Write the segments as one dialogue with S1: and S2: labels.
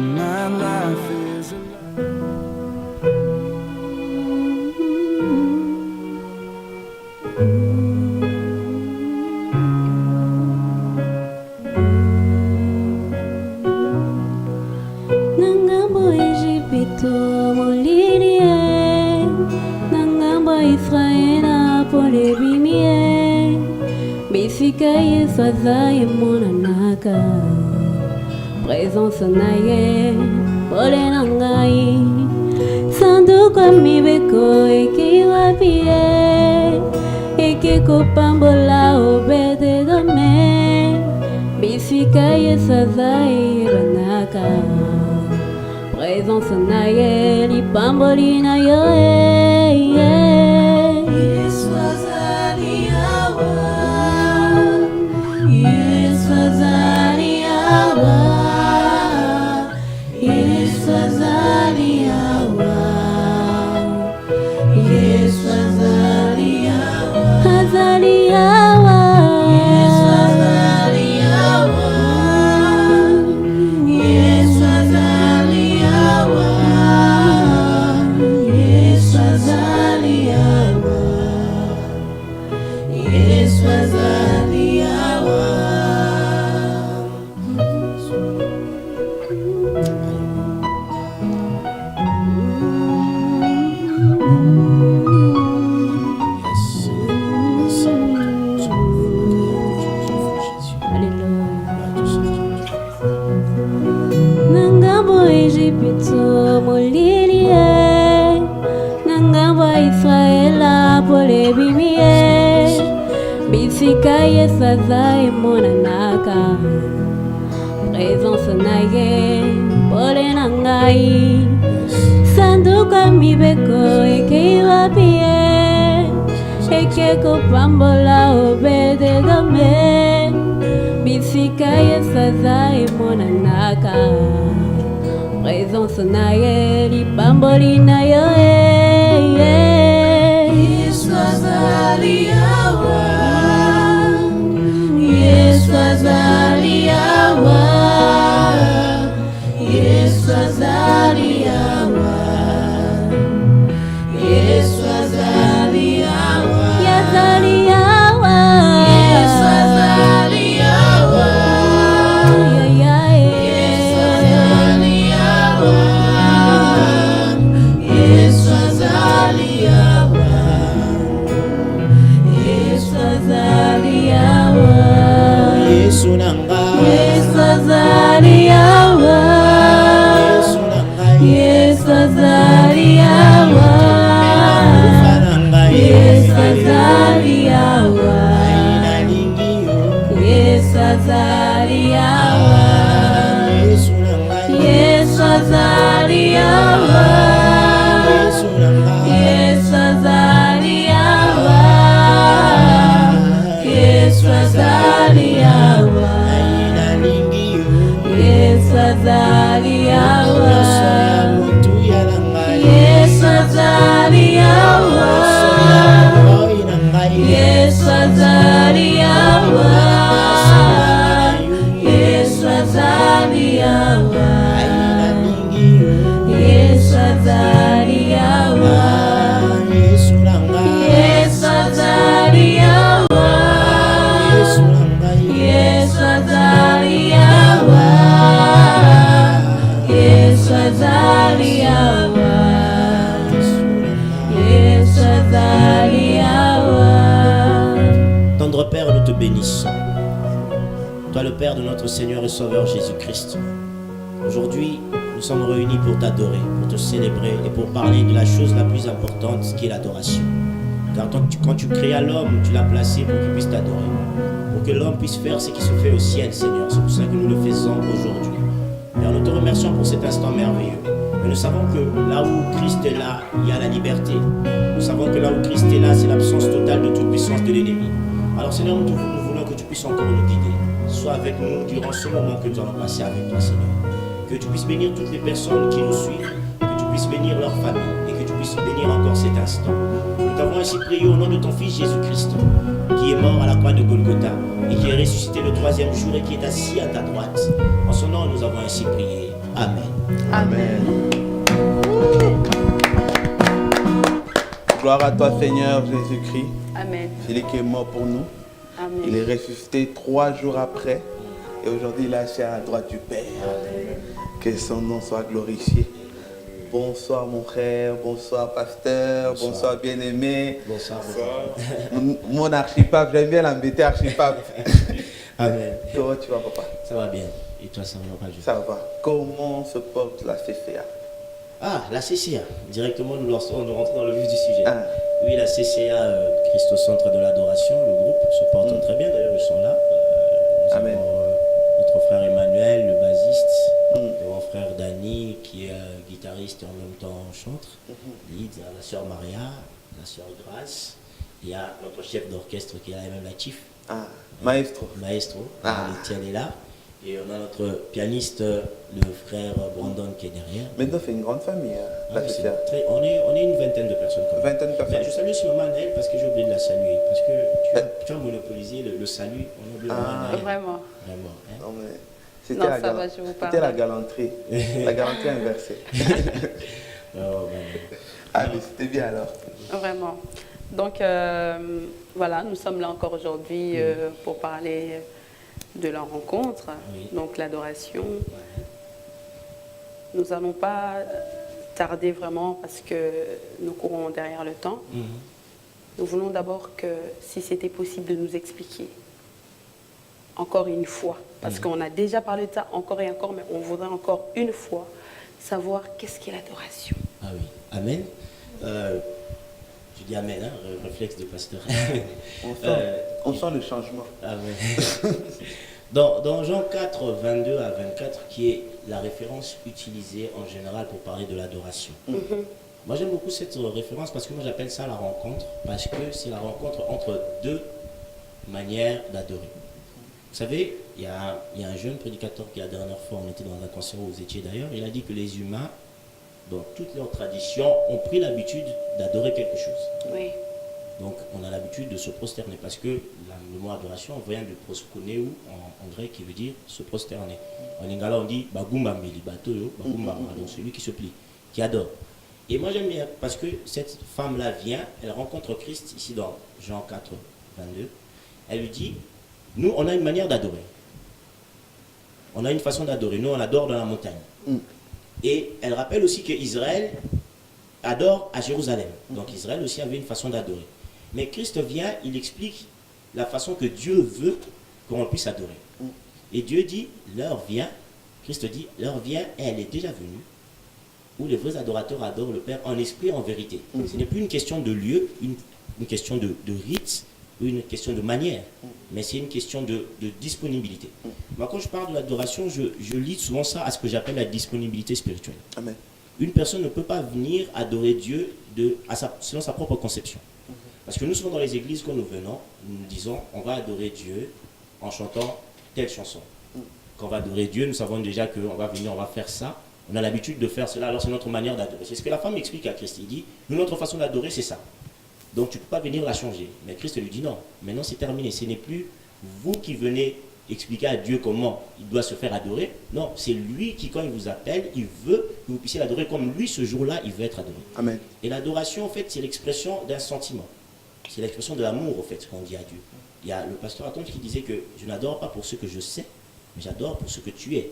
S1: My life is a
S2: Nangambo Egipto molirie, Nangambo Israela pole bimie, Bisika Yesu azaye monanaka, Présence naye pole nangai, Sanduku mibeko ekiwapie, Ekikopambola obede dome, Bisika Yesu azaye banaka, Présence naye lipamboli na yo Yesu azali awa, Yesu azali awa, Yesu azali awa, Yesu azali awa, azali awa, Yesu azali awa, Yesu azali awa, Yesu azali awa, Yesu azali awa. Nangambo Egipto molilie, Nangambo Israela pole bimie, Bisika Yesu azaye monanaka, Présence naye pole nangai, Sanduku mibeko ekiwapie, Ekikopambola obede dome, Bisika Yesu azaye monanaka, Présence naye lipamboli na yo Yesu azali awa, Yesu azali awa, Yesu azali awa, Yesu azali awa, yazali awa, Yesu azali awa, Yesu azali awa, Yesu azali awa, Yesu azali awa,
S3: Yesu nanga,
S2: Yesu azali awa,
S3: Yesu nanga,
S2: Yesu azali awa,
S3: nanga
S2: Yesu azali awa,
S3: ina lingio,
S2: Yesu azali awa,
S3: Yesu nanga,
S2: Yesu azali awa,
S3: Yesu nanga,
S2: Yesu azali awa, Yesu azali awa,
S3: ina lingio,
S2: Yesu azali awa,
S3: mutu ya nanga,
S2: Yesu azali awa,
S3: oi nanga,
S2: Yesu azali awa, Yesu azali awa,
S3: ina lingio,
S2: Yesu azali awa,
S3: Yesu nanga,
S2: Yesu azali awa,
S3: Yesu nanga,
S2: Yesu azali awa, Yesu azali awa, Yesu azali awa.
S3: Tendre Père, nous te bénissons. Toi le Père de notre Seigneur et Sauveur Jésus-Christ. Aujourd'hui, nous sommes réunis pour t'adorer, pour te célébrer et pour parler de la chose la plus importante qui est l'adoration. Car quand tu créas l'homme, tu l'as placé pour qu'il puisse t'adorer. Pour que l'homme puisse faire ce qui se fait au ciel, Seigneur. C'est pour ça que nous le faisons aujourd'hui. Père, nous te remercions pour cet instant merveilleux. Mais nous savons que là où Christ est là, il y a la liberté. Nous savons que là où Christ est là, c'est l'absence totale de toute puissance de l'ennemi. Alors Seigneur, nous voulons que tu puisses encore nous guider. Sois avec nous durant ce moment que nous allons passer avec toi, Seigneur. Que tu puisses bénir toutes les personnes qui nous suivent, que tu puisses bénir leur famille et que tu puisses bénir encore cet instant. Nous t'avons ainsi prié au nom de ton Fils Jésus-Christ, qui est mort à la croix de Golgotha et qui est ressuscité le 3e jour et qui est assis à ta droite. En son nom, nous avons ainsi prié. Amen.
S4: Amen. Gloire à toi, Seigneur Jésus-Christ.
S2: Amen.
S4: Celui qui est mort pour nous.
S2: Amen.
S4: Il est ressuscité 3 jours après. Et aujourd'hui, il est assis à la droite du Père. Que son nom soit glorifié. Bonsoir, mon frère. Bonsoir, pasteur. Bonsoir, bien-aimé.
S3: Bonsoir.
S4: Mon archipape, j'aime bien l'embêter, archipape.
S3: Amen.
S4: Comment tu vas, papa?
S3: Ça va bien. Et toi, ça va pas juste?
S4: Ça va. Comment se porte la CCA?
S3: Ah, la CCA. Directement, nous rentrons dans le vif du sujet.
S4: Ah.
S3: Oui, la CCA, Christ au centre de l'adoration, le groupe se porte très bien. D'ailleurs, ils sont là. Nous
S4: Amen.
S3: avons notre frère Emmanuel, le bassiste, et mon frère Dani, qui est guitariste et en même temps chantre. Lead, la sœur Maria, la sœur Grace. Il y a notre chef d'orchestre qui est là, même la chief.
S4: Ah, maestro.
S3: Maestro,
S4: Ah.
S3: Etienne est là. Et on a notre pianiste, le frère Brandon qui est derrière.
S4: Maintenant, c'est une grande famille, hein,
S3: Ah,
S4: la
S3: oui,
S4: CCA.
S3: on est une vingtaine de personnes. Quand même.
S4: 20 de
S3: Mais
S4: personnes.
S3: je salue aussi maman Naël parce que j'ai oublié de la saluer. Parce que tu as monopolisé le salut. On a oublié maman Naël.
S2: Vraiment.
S3: Vraiment. Hein.
S4: Non, mais
S2: Non, ça va, je vous
S4: c'était la
S2: pardonne.
S4: galanterie. La galanterie inversée.
S3: Oh, vraiment.
S4: Ah, mais c'était bien alors.
S2: Vraiment. Donc, voilà, nous sommes là encore aujourd'hui pour parler de la rencontre,
S3: Oui.
S2: donc l'adoration. Nous n'allons pas tarder vraiment parce que nous courons derrière le temps.
S3: Mhm.
S2: Nous voulons d'abord que, si c'était possible, de nous expliquer encore une fois, parce qu'on a déjà parlé de ça encore et encore, mais on voudrait encore une fois savoir qu'est-ce qu'est l'adoration.
S3: Ah oui. Amen. Je dis Amen, hein, réflexe de pasteur.
S4: On sent le changement.
S3: Amen. Dans Jean 4, 22 à 24, qui est la référence utilisée en général pour parler de l'adoration. Moi j'aime beaucoup cette référence parce que moi j'appelle ça la rencontre, parce que c'est la rencontre entre deux manières d'adorer. Vous savez, il y a un jeune prédicateur qui la dernière fois, on était dans un concert où vous étiez d'ailleurs, il a dit que les humains, dans toutes leurs traditions, ont pris l'habitude d'adorer quelque chose.
S2: Oui.
S3: Donc on a l'habitude de se prosterner parce que le mot adoration vient de proskuneo en grec qui veut dire se prosterner. En lingala on dit bagumba meli batoyo, bagumba, donc celui qui se plie, qui adore. Et moi j'aime bien parce que cette femme-là vient, elle rencontre Christ ici dans Jean 4, 22. Elle lui dit, nous on a une manière d'adorer. On a une façon d'adorer. Nous on adore dans la montagne. Et elle rappelle aussi que Israël adore à Jérusalem. Donc Israël aussi avait une façon d'adorer. Mais Christ vient, il explique la façon que Dieu veut qu'on puisse adorer. Et Dieu dit, l'heure vient, Christ dit, l'heure vient, et elle est déjà venue, où les vrais adorateurs adorent le Père en esprit et en vérité. Ce n'est plus une question de lieu, une question de rite, ou une question de manière, mais c'est une question de disponibilité. Moi, quand je parle de l'adoration, je lis souvent ça à ce que j'appelle la disponibilité spirituelle.
S4: Amen.
S3: Une personne ne peut pas venir adorer Dieu selon sa propre conception. Parce que nous, souvent dans les églises, quand nous venons, nous disons, on va adorer Dieu en chantant telle chanson. Quand on va adorer Dieu, nous savons déjà qu'on va venir, on va faire ça. On a l'habitude de faire cela, alors c'est notre manière d'adorer. C'est ce que la femme explique à Christ. Il dit, nous, notre façon d'adorer, c'est ça. Donc tu ne peux pas venir la changer. Mais Christ lui dit non, maintenant c'est terminé. Ce n'est plus vous qui venez expliquer à Dieu comment il doit se faire adorer. Non, c'est lui qui, quand il vous appelle, il veut que vous puissiez l'adorer comme lui, ce jour-là, il veut être adoré.
S4: Amen.
S3: Et l'adoration, en fait, c'est l'expression d'un sentiment. C'est l'expression de l'amour, en fait, ce qu'on dit à Dieu. Il y a le pasteur Aton qui disait que je n'adore pas pour ce que je sais, mais j'adore pour ce que tu es.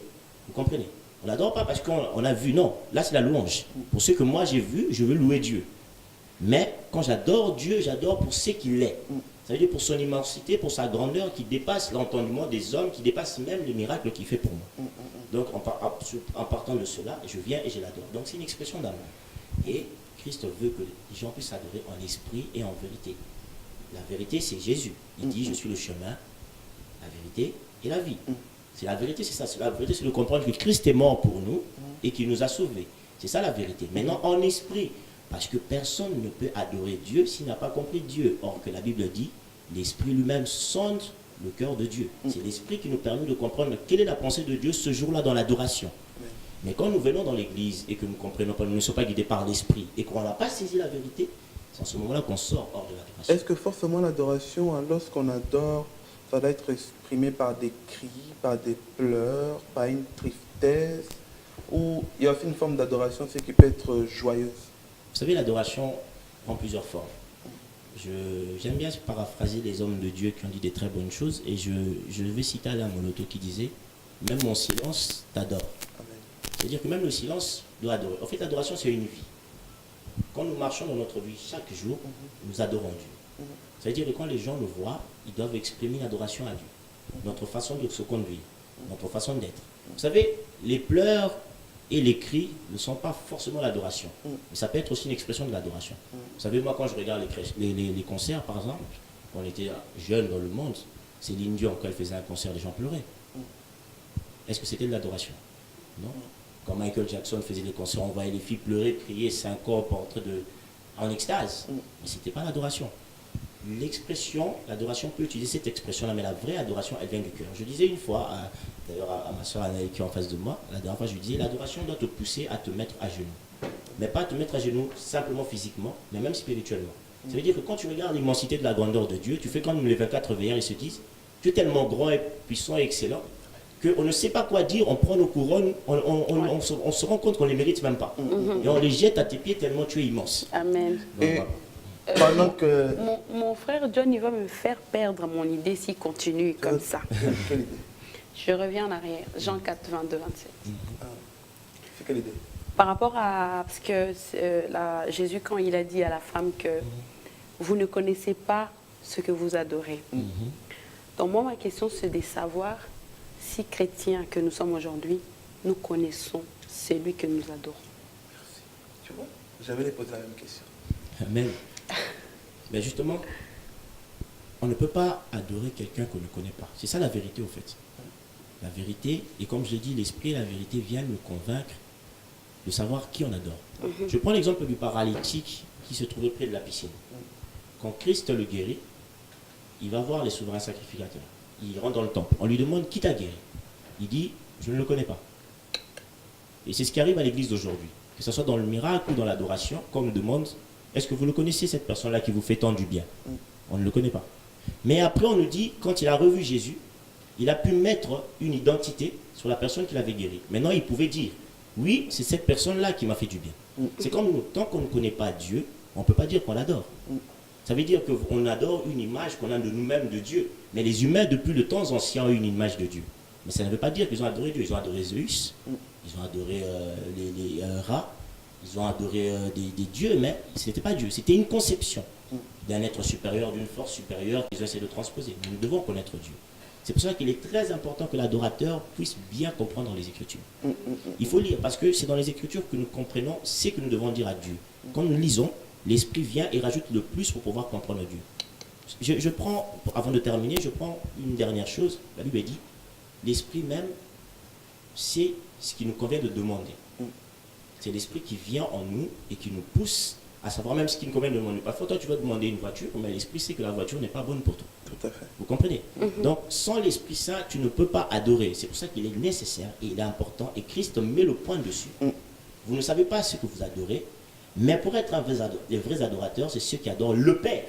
S3: Vous comprenez? On n'adore pas parce qu'on a vu, non. Là, c'est la louange. Pour ce que moi j'ai vu, je veux louer Dieu. Mais quand j'adore Dieu, j'adore pour ce qu'il est. Ça veut dire pour son immensité, pour sa grandeur qui dépasse l'entendement des hommes, qui dépasse même les miracles qu'il fait pour moi. Donc en partant de cela, je viens et je l'adore. Donc c'est une expression d'amour. Et Christ veut que les gens puissent adorer en esprit et en vérité. La vérité, c'est Jésus. Il dit, je suis le chemin, la vérité et la vie. C'est la vérité, c'est ça. La vérité, c'est de comprendre que Christ est mort pour nous et qu'il nous a sauvés. C'est ça la vérité. Maintenant, en esprit, parce que personne ne peut adorer Dieu s'il n'a pas compris Dieu. Or que la Bible dit, l'Esprit lui-même sonde le cœur de Dieu. C'est l'Esprit qui nous permet de comprendre quelle est la pensée de Dieu ce jour-là dans l'adoration. Mais quand nous venons dans l'église et que nous ne comprenons pas, nous ne sommes pas guidés par l'Esprit et qu'on n'a pas saisi la vérité, c'est en ce moment-là qu'on sort hors de l'adoration.
S4: Est-ce que forcément l'adoration, lorsqu'on adore, ça doit être exprimé par des cris, par des pleurs, par une tristesse, Ou il y a aussi une forme d'adoration, c'est qui peut être joyeuse.
S3: Vous savez, l'adoration prend plusieurs formes. J'aime bien paraphraser les hommes de Dieu qui ont dit des très bonnes choses, et je vais citer Alain Moloto qui disait « Même mon silence t'adore ». C'est-à-dire que même le silence doit adorer. En fait, l'adoration, c'est une vie. Quand nous marchons dans notre vie chaque jour, nous adorons Dieu. C'est-à-dire que quand les gens nous voient, ils doivent exprimer l'adoration à Dieu. Notre façon de se conduire, notre façon d'être. Vous savez, les pleurs et les cris ne sont pas forcément l'adoration. Mais ça peut être aussi une expression de l'adoration. Vous savez, moi, quand je regarde les concerts, par exemple, quand on était jeune dans le monde, Céline Dion, quand elle faisait un concert, les gens pleuraient. Est-ce que c'était de l'adoration? Non. Quand Michael Jackson faisait des concerts, on voyait les filles pleurer, crier, syncope, en extase. Mais ce n'était pas l'adoration. L'expression, l'adoration peut utiliser cette expression-là, mais la vraie adoration, elle vient du cœur. Je disais une fois, d'ailleurs à ma soeur Anaï qui est en face de moi, la dernière fois je lui disais, l'adoration doit te pousser à te mettre à genoux. Mais pas te mettre à genoux simplement physiquement, mais même spirituellement. Ça veut dire que quand tu regardes l'immensité de la grandeur de Dieu, tu fais comme les 24 veilleurs, ils se disent, tu es tellement grand et puissant et excellent, qu'on ne sait pas quoi dire, on prend nos couronnes, on se rend compte qu'on ne les mérite même pas. Et on les jette à tes pieds tellement tu es immense.
S2: Amen.
S3: Donc,
S4: Et
S3: voilà.
S4: pendant que...
S2: Mon frère John, il va me faire perdre mon idée s'il continue comme ça.
S4: Quelle idée?
S2: Je reviens en arrière. Jean 4, 22, 27.
S4: C'est quelle idée?
S2: Par rapport à... Parce que Jésus, quand il a dit à la femme que vous ne connaissez pas ce que vous adorez. Donc moi, ma question, c'est de savoir si chrétiens que nous sommes aujourd'hui, nous connaissons celui que nous adorons.
S4: Merci. Tu vois, j'avais posé la même question.
S3: Amen. Mais justement, on ne peut pas adorer quelqu'un qu'on ne connaît pas. C'est ça la vérité au fait. La vérité, et comme je l'ai dit, l'esprit et la vérité viennent nous convaincre de savoir qui on adore. Je prends l'exemple du paralytique qui se trouvait près de la piscine. Quand Christ le guérit, il va voir les souverains sacrificateurs. Il rentre dans le temple. On lui demande qui t'a guéri. Il dit, je ne le connais pas. Et c'est ce qui arrive à l'église d'aujourd'hui. Que ce soit dans le miracle ou dans l'adoration, quand on nous demande, est-ce que vous le connaissez, cette personne-là qui vous fait tant du bien? On ne le connaît pas. Mais après, on nous dit, quand il a revu Jésus, il a pu mettre une identité sur la personne qui l'avait guéri. Maintenant, il pouvait dire, oui, c'est cette personne-là qui m'a fait du bien. C'est comme nous, tant qu'on ne connaît pas Dieu, on ne peut pas dire qu'on l'adore. Ça veut dire qu'on adore une image qu'on a de nous-mêmes de Dieu. Mais les humains, depuis le temps ancien, ont eu une image de Dieu. Mais ça ne veut pas dire qu'ils ont adoré Dieu. Ils ont adoré Zeus, ils ont adoré les rats, ils ont adoré des dieux, mais ce n'était pas Dieu. C'était une conception d'un être supérieur, d'une force supérieure qu'ils ont essayé de transposer. Nous devons connaître Dieu. C'est pour ça qu'il est très important que l'adorateur puisse bien comprendre les Écritures. Il faut lire, parce que c'est dans les Écritures que nous comprenons ce que nous devons dire à Dieu. Quand nous lisons, l'Esprit vient et rajoute le plus pour pouvoir comprendre Dieu. Je prends, avant de terminer, je prends une dernière chose. La Bible dit, l'Esprit même, c'est ce qui nous convient de demander. C'est l'Esprit qui vient en nous et qui nous pousse à savoir même ce qui nous convient de demander. Parfois, toi, tu vas demander une voiture, mais l'Esprit sait que la voiture n'est pas bonne pour toi.
S4: Tout à fait.
S3: Vous comprenez? Donc, sans l'Esprit Saint, tu ne peux pas adorer. C'est pour ça qu'il est nécessaire et il est important. Et Christ met le point dessus. Vous ne savez pas ce que vous adorez, mais pour être les vrais adorateurs, c'est ceux qui adorent le Père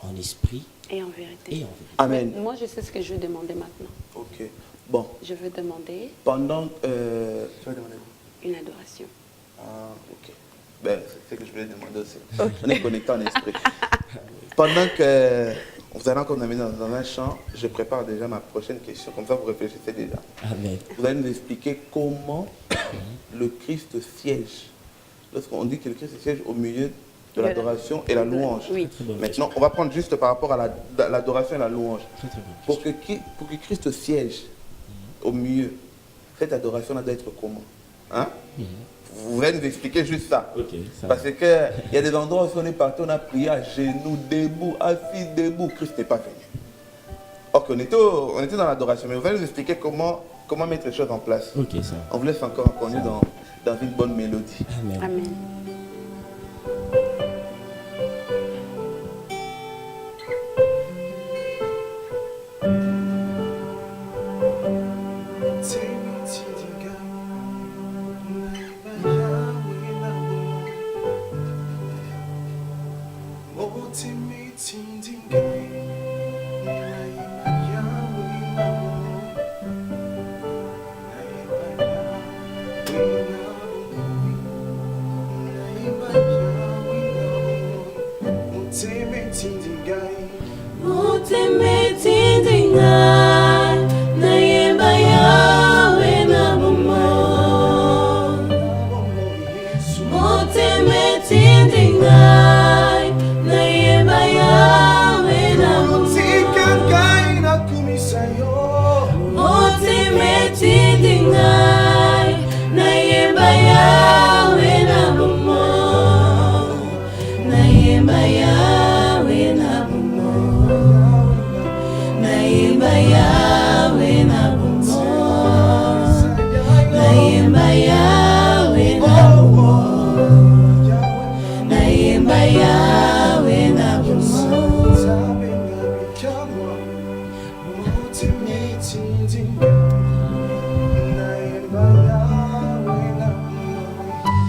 S3: en esprit
S2: Et en vérité.
S3: et en vérité.
S4: Amen.
S2: Moi, je sais ce que je veux demander maintenant.
S4: Ok. Bon,
S2: Je veux demander
S4: pendant... tu vas demander quoi?
S2: une adoration.
S4: Ah, ok. Ben, c'est ce que je voulais demander aussi. On est connecté en esprit. Pendant que vous allez encore nous amener dans un champ, je prépare déjà ma prochaine question. Comme ça, vous réfléchissez déjà.
S3: Amen.
S4: Vous allez nous expliquer comment le Christ siège. Lorsqu'on dit que le Christ siège au milieu de l'adoration et la louange.
S2: Oui.
S3: Très bonne
S4: Maintenant, on va prendre juste par rapport à l'adoration et la louange.
S3: Très, très bonne
S4: Pour que Christ siège au milieu, cette adoration-là doit être comment? Hein? Vous allez nous expliquer juste ça.
S3: Ok, ça
S4: Parce qu'il y a des endroits où on est parti, on a prié à genoux, debout, assis, debout. Christ n'est pas venu. Ok, on était dans l'adoration, mais vous allez nous expliquer comment mettre les choses en place.
S3: Ok, ça
S4: On vous laisse encore conduire dans une bonne mélodie.
S3: Amen.
S2: Amen.
S1: We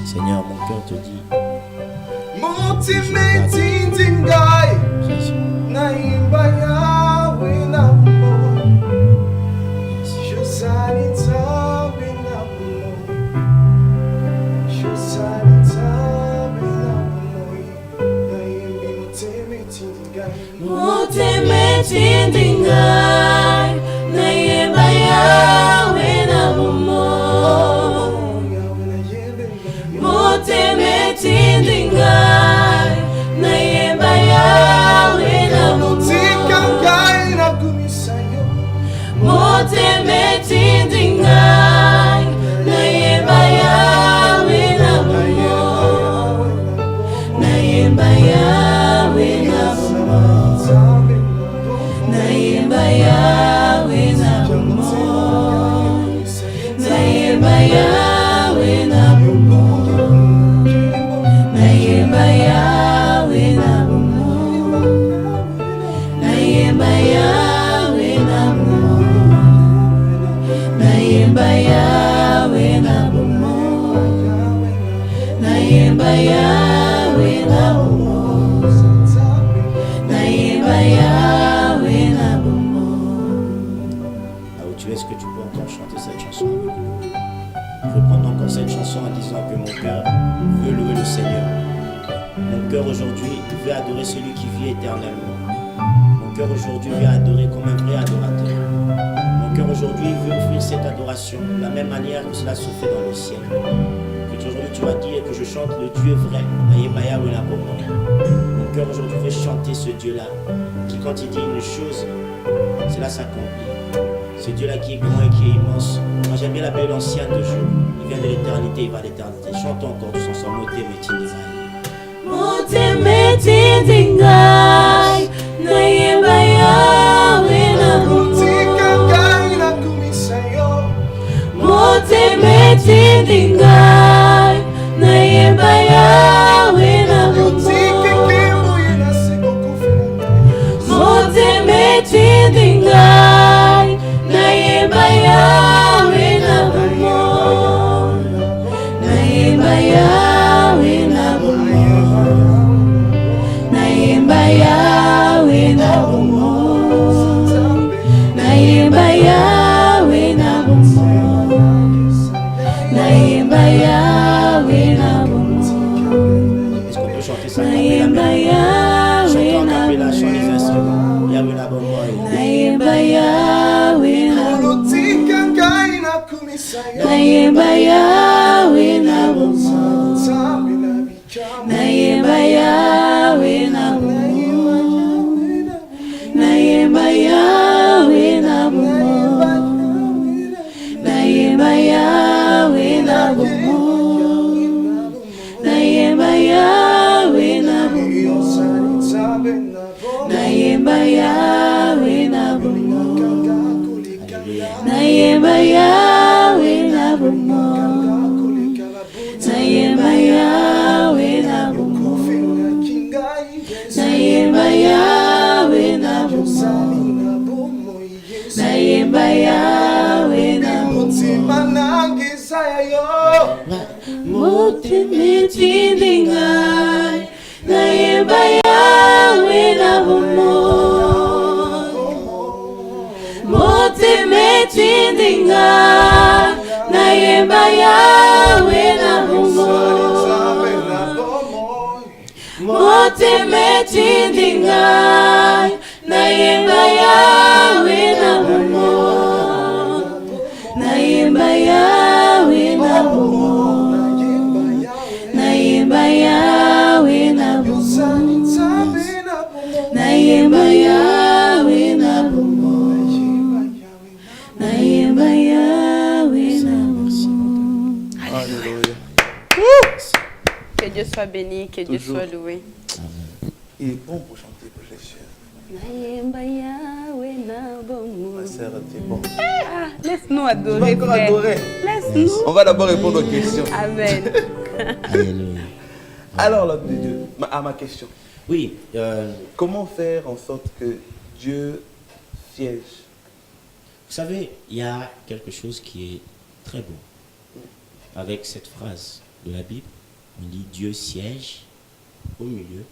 S3: Seigneur, mon cœur te dit. Aujourd'hui veut adorer celui qui vit éternellement. Mon cœur aujourd'hui veut adorer comme un vrai adorateur. Mon cœur aujourd'hui veut offrir cette adoration de la même manière que cela se fait dans le ciel. Que aujourd'hui tu vas dire que je chante le Dieu vrai. Mon cœur aujourd'hui veut chanter ce Dieu-là qui, quand il dit une chose, cela s'accomplit. Ce Dieu-là qui est grand et qui est immense. Moi j'aime bien l'appeler l'ancien de jour. Il vient de l'éternité, il va à l'éternité. Chantons encore tous ensemble.
S5: Motemetindingai nayemba yawe na mutingai na kumisayo. Motemetindingai nayemba yawe na Motemetindingai nayemba yawe na nayemba yawe na Yawe na bumo, nayemba Yawe na bumo, nayemba Yawe na bumo, nayemba Yawe na bumo, nayemba Yawe na bumo, nayemba Yawe na bumo, nayemba Yawe na bumo. Nayemba Yawe na bumo, nayemba Yawe na bumo, nayemba Yawe na bumo, nayemba Yawe na bumo, nayemba Yawe na bumo, nayemba Yawe na bumo, nayemba Yawe na bumo, nayemba Yawe na mutima nangisayo. Motemetindingai nayemba Yawe na bumo, Motemetindingai nayemba Yawe na bumo. motema etindi ngai nayemba yawe na bomo nayemba yawe na bomo nayemba yawe na bomo nayemba yawe na bomo nayemba yawe na bomo.
S4: Alléluia.
S2: Que Dieu soit béni, que Dieu soit loué.
S4: Il est bon pour chanter pour les chers.
S2: Nayemba yawe na bomo.
S4: Ma sœur, tu es bon.
S2: Ah, laisse-nous
S4: Tu vas
S2: adorer.
S4: encore
S2: frère.
S4: adorer.
S2: Laisse-nous.
S4: On va d'abord répondre aux questions.
S2: Amen.
S3: Alléluia.
S4: Alors, l'homme de Dieu, à ma question.
S3: Oui,
S4: Comment faire en sorte que Dieu siège?
S3: vous savez, il y a quelque chose qui est très beau. Avec cette phrase de la Bible, on dit Dieu siège au milieu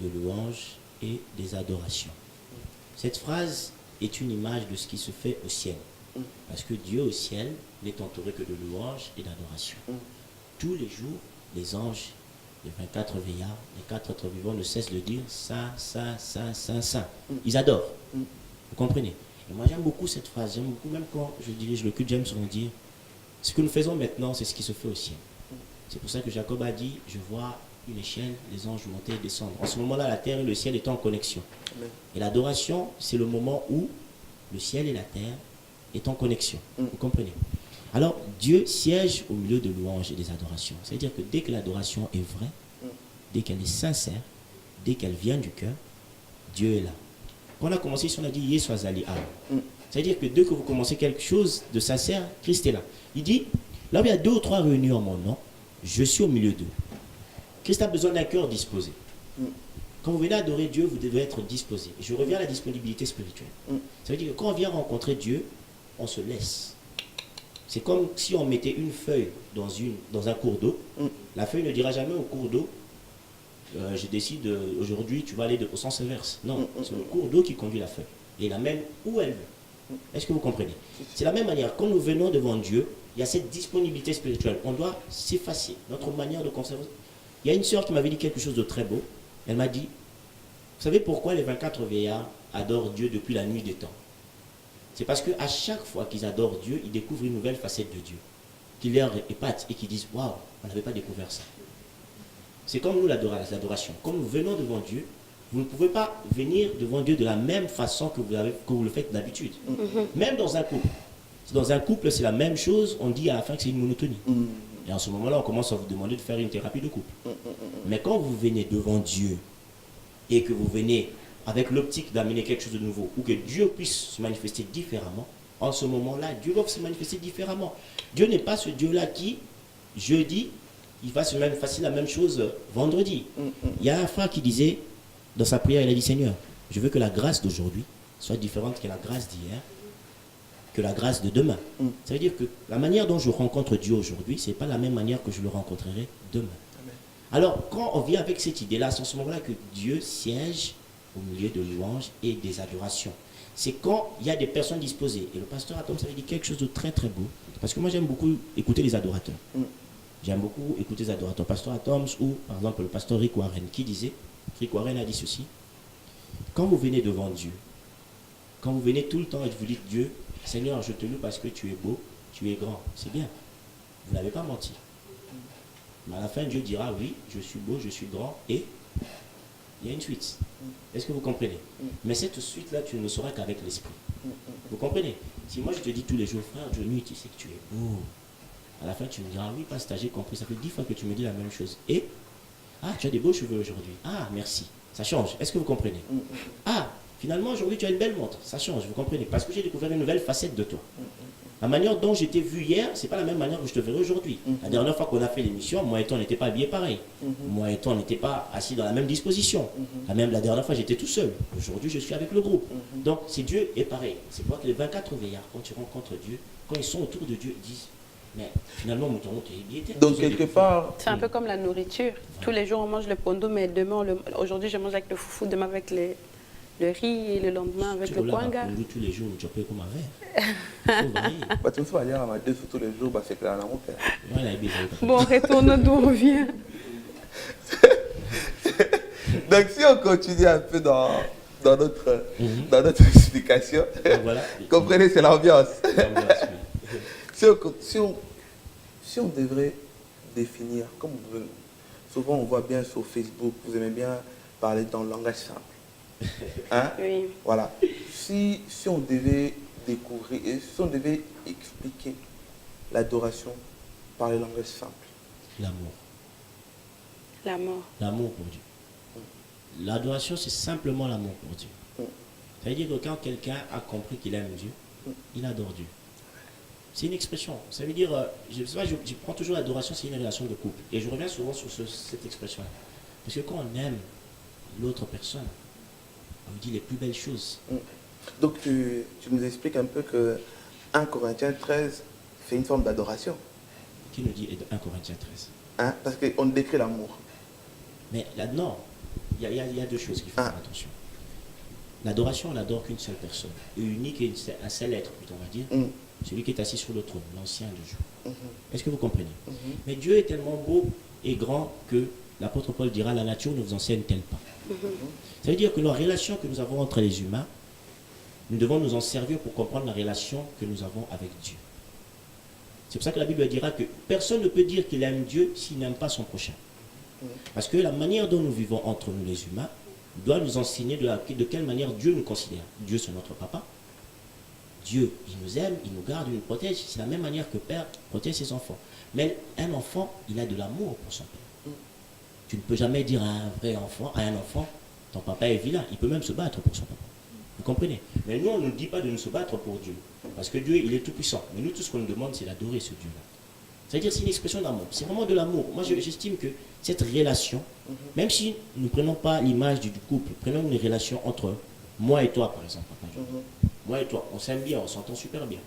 S3: de louanges et des adorations. Cette phrase est une image de ce qui se fait au ciel. Parce que Dieu au ciel n'est entouré que de louanges et d'adorations. Tous les jours, les anges, les 24 veillards, les 4 êtres vivants ne cessent de dire ça, ça, ça, ça, ça. Ils adorent. Vous comprenez? Et moi j'aime beaucoup cette phrase. J'aime beaucoup, même quand je dirige le culte, j'aime souvent dire ce que nous faisons maintenant, c'est ce qui se fait au ciel. C'est pour ça que Jacob a dit, je vois une échelle, les anges monter et descendre. En ce moment-là, la terre et le ciel étant en connexion.
S4: Amen.
S3: Et l'adoration, c'est le moment où le ciel et la terre est en connexion. Vous comprenez? Alors, Dieu siège au milieu de louanges et des adorations. C'est-à-dire que dès que l'adoration est vraie, dès qu'elle est sincère, dès qu'elle vient du cœur, Dieu est là. Quand on a commencé, on a dit Yé soit Ali Am. C'est-à-dire que dès que vous commencez quelque chose de sincère, Christ est là. Il dit, là où il y a 2 ou 3 réunis en mon nom, je suis au milieu d'eux. Christ a besoin d'un cœur disposé. Quand vous venez adorer Dieu, vous devez être disposé. Je reviens à la disponibilité spirituelle. Ça veut dire que quand on vient rencontrer Dieu, on se laisse. C'est comme si on mettait une feuille dans un cours d'eau. La feuille ne dira jamais au cours d'eau, je décide aujourd'hui, tu vas aller au sens inverse. Non, c'est le cours d'eau qui conduit la feuille. Et il l'amène où elle veut. Est-ce que vous comprenez? C'est la même manière. Quand nous venons devant Dieu, il y a cette disponibilité spirituelle. On doit s'effacer. Notre manière de conserver. Il y a une sœur qui m'avait dit quelque chose de très beau. Elle m'a dit, vous savez pourquoi les 24 veillards adorent Dieu depuis la nuit des temps? C'est parce qu'à chaque fois qu'ils adorent Dieu, ils découvrent une nouvelle facette de Dieu. Qui leur épate et qui disent, waouh, on n'avait pas découvert ça. C'est comme nous l'adoration. Quand nous venons devant Dieu, vous ne pouvez pas venir devant Dieu de la même façon que vous le faites d'habitude. Même dans un couple. Si dans un couple, c'est la même chose, on dit à la fin que c'est une monotonie. Et en ce moment-là, on commence à vous demander de faire une thérapie de couple. Mais quand vous venez devant Dieu et que vous venez avec l'optique d'amener quelque chose de nouveau, ou que Dieu puisse se manifester différemment, en ce moment-là, Dieu va se manifester différemment. Dieu n'est pas ce Dieu-là qui, jeudi, il va se manifester la même chose vendredi. Il y a un frère qui disait, dans sa prière, il a dit, Seigneur, je veux que la grâce d'aujourd'hui soit différente que la grâce d'hier, que la grâce de demain. Ça veut dire que la manière dont je rencontre Dieu aujourd'hui, ce n'est pas la même manière que je le rencontrerai demain. Amen. Alors, quand on vient avec cette idée-là, c'est en ce moment-là que Dieu siège au milieu de louanges et des adorations. C'est quand il y a des personnes disposées. Et le pasteur Atoms avait dit quelque chose de très très beau. Parce que moi j'aime beaucoup écouter les adorateurs. J'aime beaucoup écouter les adorateurs. Pasteur Atoms ou par exemple le pasteur Rick Warren qui disait, Rick Warren a dit ceci, quand vous venez devant Dieu, quand vous venez tout le temps et vous dites Dieu, Seigneur, je te loue parce que tu es beau, tu es grand, c'est bien. Vous n'avez pas menti. Mais à la fin, Dieu dira, oui, je suis beau, je suis grand, et il y a une suite. Est-ce que vous comprenez? Mais cette suite-là, tu ne le sauras qu'avec l'esprit. Vous comprenez? Si moi je te dis tous les jours, frère Johnny, tu sais que tu es beau. À la fin, tu me diras, oui, pasteur, j'ai compris. Ça fait 10 fois que tu me dis la même chose. Et, ah, tu as des beaux cheveux aujourd'hui. Ah, merci. Ça change. Est-ce que vous comprenez? Ah, finalement, aujourd'hui, tu as une belle montre. Ça change, vous comprenez? Parce que j'ai découvert une nouvelle facette de toi. La manière dont je t'ai vu hier, c'est pas la même manière que je te verrai aujourd'hui. La dernière fois qu'on a fait l'émission, moi et toi, on n'était pas habillés pareil. Moi et toi, on n'était pas assis dans la même disposition. La dernière fois, j'étais tout seul. Aujourd'hui, je suis avec le groupe. Donc, c'est Dieu est pareil. C'est pour que les 24 veillards, quand tu rencontres Dieu, quand ils sont autour de Dieu, ils disent, mais finalement, mouton, tu es habillé.
S4: Donc, quelque part...
S2: C'est un peu comme la nourriture. Tous les jours, on mange le pondo, mais demain, aujourd'hui, je mange avec le foufou, demain avec le riz et le lendemain avec le kwanga.
S3: Tous les jours, tu peux comme avec.
S4: Tu vas dire à ma deux tous les jours, c'est clair, mon père.
S2: Bon, retourne d'où on vient.
S4: Donc si on continue un peu dans notre explication,
S3: Donc, voilà.
S4: comprenez, c'est l'ambiance.
S3: L'ambiance, oui.
S4: Si on devrait définir, comme souvent on voit bien sur Facebook, vous aimez bien parler dans le langage simple. Hein?
S2: Oui.
S4: Voilà. Si on devait découvrir, et si on devait expliquer l'adoration par le langage simple.
S3: L'amour.
S2: La mort.
S3: L'amour pour Dieu. L'adoration, c'est simplement l'amour pour Dieu. Ça veut dire que quand quelqu'un a compris qu'il aime Dieu, il adore Dieu. C'est une expression. Ça veut dire, je prends toujours l'adoration, c'est une relation de couple. Et je reviens souvent sur cette expression-là. Parce que quand on aime l'autre personne, on lui dit les plus belles choses.
S4: Donc tu nous expliques un peu que 1 Corinthiens 13 fait une forme d'adoration.
S3: Qui nous dit 1 Corinthiens 13?
S4: Hein? Parce qu'on décrit l'amour.
S3: Mais là, non. Il y a deux choses qu'il faut faire attention. L'adoration, on n'adore qu'une seule personne. Unique et un seul être, plutôt, on va dire. Celui qui est assis sur le trône, l'ancien de Dieu. Est-ce que vous comprenez? Mais Dieu est tellement beau et grand que l'apôtre Paul dira, la nature ne vous enseigne-t-elle pas? Ça veut dire que la relation que nous avons entre les humains, nous devons nous en servir pour comprendre la relation que nous avons avec Dieu. C'est pour ça que la Bible dira que personne ne peut dire qu'il aime Dieu s'il n'aime pas son prochain. Parce que la manière dont nous vivons entre nous les humains doit nous enseigner de quelle manière Dieu nous considère. Dieu, c'est notre papa. Dieu, il nous aime, il nous garde, il nous protège. C'est la même manière que Père protège ses enfants. Mais un enfant, il a de l'amour pour son père. Tu ne peux jamais dire à un enfant, ton papa est vilain. Il peut même se battre pour son papa. Vous comprenez? Mais nous, on ne dit pas de nous se battre pour Dieu. Parce que Dieu, il est tout puissant. Mais nous, tout ce qu'on nous demande, c'est d'adorer ce Dieu-là. C'est-à-dire, c'est une expression d'amour. C'est vraiment de l'amour. Moi, j'estime que cette relation, même si nous ne prenons pas l'image du couple, prenons une relation entre moi et toi, par exemple. Moi et toi, on s'aime bien, on s'entend super bien.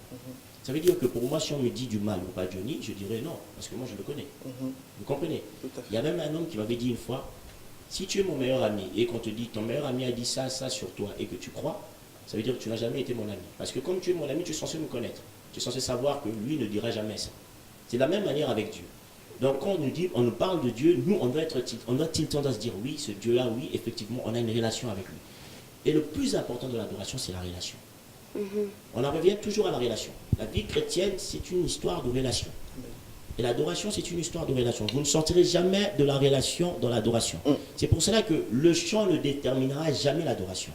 S3: Ça veut dire que pour moi, si on me dit du mal ou pas Johnny, je dirais non, parce que moi, je le connais. Vous comprenez? Il y a même un homme qui m'avait dit une fois, si tu es mon meilleur ami et qu'on te dit, ton meilleur ami a dit ça, ça sur toi et que tu crois, ça veut dire que tu n'as jamais été mon ami. Parce que comme tu es mon ami, tu es censé me connaître. Tu es censé savoir que lui ne dira jamais ça. C'est de la même manière avec Dieu. Donc quand on nous parle de Dieu, nous, on doit tilter à se dire, oui, ce Dieu-là, oui, effectivement, on a une relation avec lui. Et le plus important de l'adoration, c'est la relation. On en revient toujours à la relation. La vie chrétienne, c'est une histoire de relation. Et l'adoration, c'est une histoire de relation. Vous ne sortirez jamais de la relation dans l'adoration. C'est pour cela que le chant ne déterminera jamais l'adoration.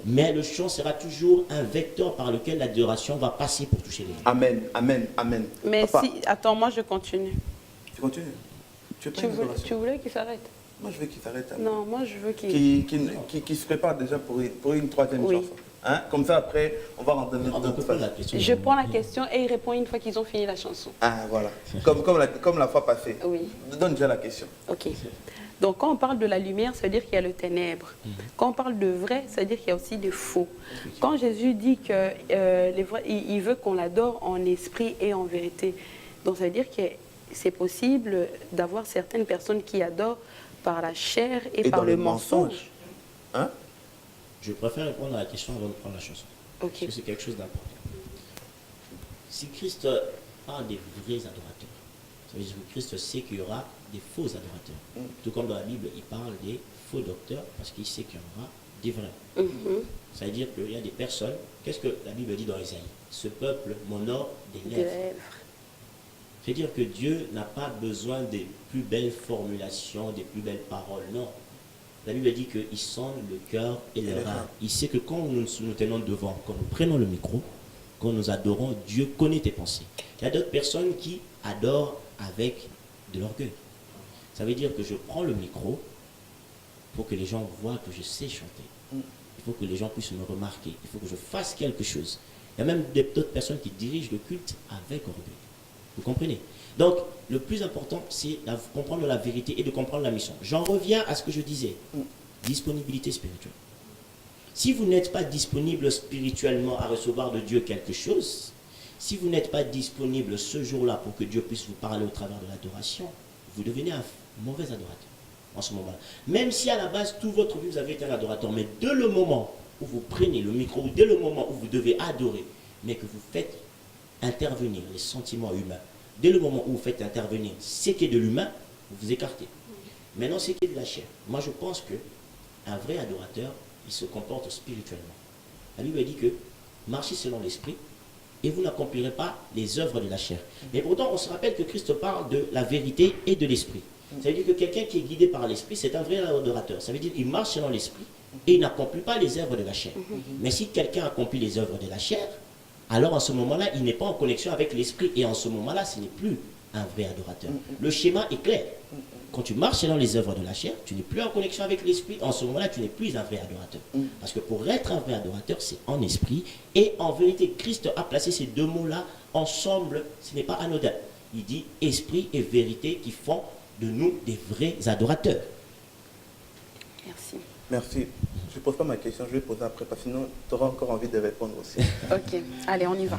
S3: Mais le chant sera toujours un vecteur par lequel l'adoration va passer pour toucher les gens.
S4: Amen, amen, amen.
S2: Mais
S4: Papa,
S2: si, attends, moi je continue.
S4: tu continues. Tu veux pas une adoration?
S2: Tu voulais qu'il s'arrête?
S4: Moi, je veux qu'il s'arrête.
S2: Non, moi je veux qu'il...
S4: Qui se prépare déjà pour une troisième
S2: Oui.
S4: chanson. Hein? Comme ça, après, on va rentrer dans
S3: On peut
S4: notre
S3: prendre la
S4: phase.
S3: question.
S2: Je prends la question et il répond une fois qu'ils ont fini la chanson.
S4: Ah, voilà. Comme la fois passée.
S2: Oui.
S4: Donne déjà la question.
S2: Ok. Donc quand on parle de la lumière, ça veut dire qu'il y a le ténèbre. Quand on parle de vrai, ça veut dire qu'il y a aussi de faux. Quand Jésus dit que il veut qu'on l'adore en esprit et en vérité, donc ça veut dire que c'est possible d'avoir certaines personnes qui adorent par la chair et par
S4: dans
S2: le mensonge.
S4: Hein?
S3: Je préfère répondre à la question avant de prendre la chanson.
S2: Ok.
S3: Parce que c'est quelque chose d'important. Si Christ parle des vrais adorateurs, ça veut dire que Christ sait qu'il y aura des faux adorateurs. Tout comme dans la Bible, il parle des faux docteurs parce qu'il sait qu'il y en aura des vrais. Ça veut dire qu'il y a des personnes. Qu'est-ce que la Bible dit dans Isaïe? Ce peuple m'honore des
S2: Des
S3: lèvres.
S2: lèvres.
S3: C'est-à-dire que Dieu n'a pas besoin des plus belles formulations, des plus belles paroles. Non. La Bible dit qu'il sonde le cœur et les reins. Il sait que quand nous nous tenons devant, quand nous prenons le micro, quand nous adorons, Dieu connaît tes pensées. Il y a d'autres personnes qui adorent avec de l'orgueil. Ça veut dire que je prends le micro pour que les gens voient que je sais chanter. Il faut que les gens puissent me remarquer. Il faut que je fasse quelque chose. Il y a même d'autres personnes qui dirigent le culte avec orgueil. Vous comprenez? Donc, le plus important, c'est de comprendre la vérité et de comprendre la mission. J'en reviens à ce que je disais. Disponibilité spirituelle. Si vous n'êtes pas disponible spirituellement à recevoir de Dieu quelque chose, si vous n'êtes pas disponible ce jour-là pour que Dieu puisse vous parler au travers de l'adoration, vous devenez un mauvais adorateur en ce moment-là. Même si à la base, toute votre vie, vous avez été un adorateur, mais dès le moment où vous prenez le micro, ou dès le moment où vous devez adorer, mais que vous faites intervenir les sentiments humains, dès le moment où vous faites intervenir ce qui est de l'humain, vous vous écartez. Maintenant, ce qui est de la chair. Moi, je pense que un vrai adorateur, il se comporte spirituellement. La Bible dit que marchez selon l'esprit et vous n'accomplirez pas les œuvres de la chair. Mais pourtant, on se rappelle que Christ parle de la vérité et de l'esprit. Ça veut dire que quelqu'un qui est guidé par l'esprit, c'est un vrai adorateur. Ça veut dire qu'il marche selon l'esprit et il n'accomplit pas les œuvres de la chair. Mais si quelqu'un accomplit les œuvres de la chair, alors en ce moment-là, il n'est pas en connexion avec l'esprit. Et en ce moment-là, ce n'est plus un vrai adorateur. Le schéma est clair. Quand tu marches selon les œuvres de la chair, tu n'es plus en connexion avec l'esprit. En ce moment-là, tu n'es plus un vrai adorateur. Parce que pour être un vrai adorateur, c'est en esprit. Et en vérité, Christ a placé ces deux mots-là ensemble. Ce n'est pas anodin. Il dit esprit et vérité qui font de nous des vrais adorateurs.
S2: Merci.
S4: Merci. Je ne pose pas ma question, je vais poser après, parce que sinon, tu auras encore envie de répondre aussi.
S2: Ok, allez, on y va.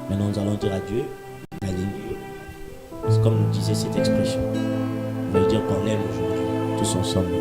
S3: Maintenant, nous allons dire à Dieu, alléluia. C'est comme nous disait cette expression. On veut dire qu'on l'aime aujourd'hui, tous ensemble.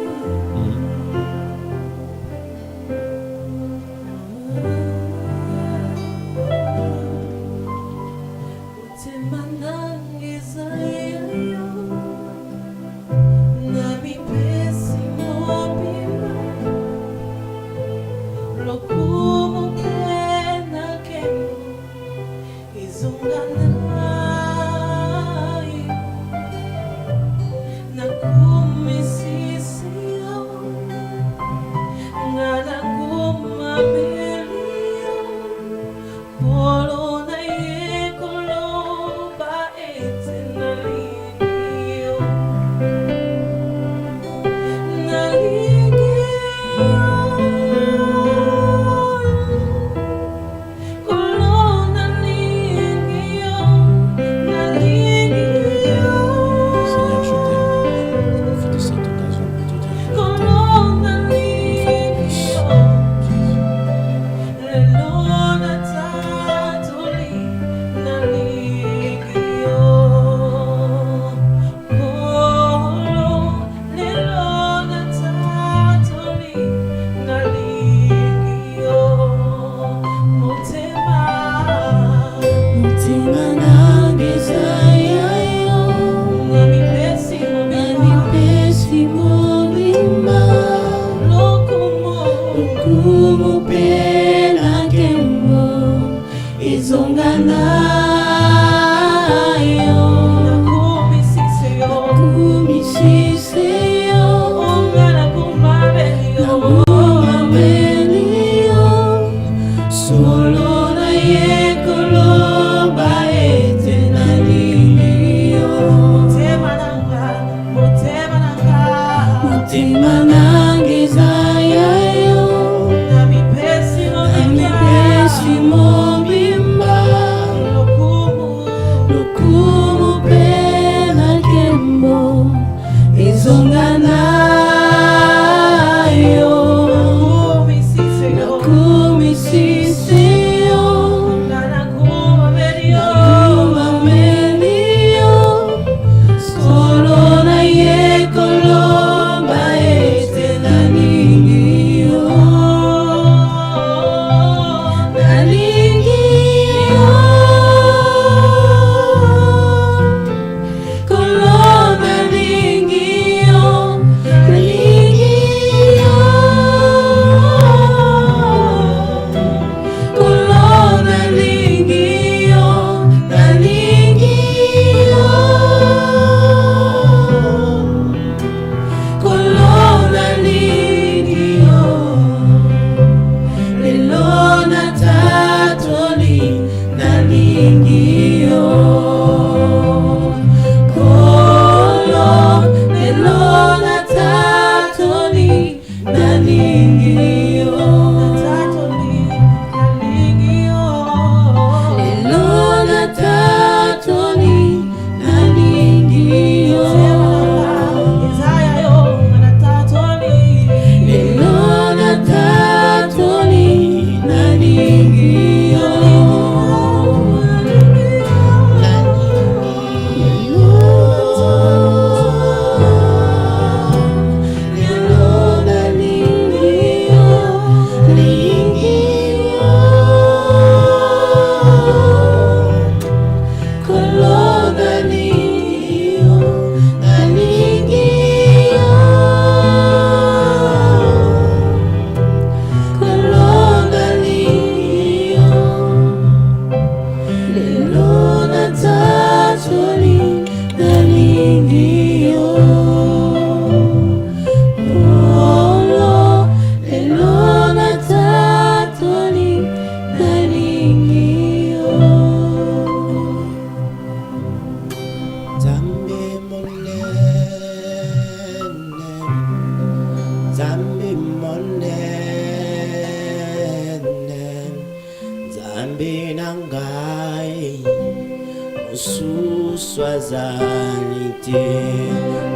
S3: mosusu azali te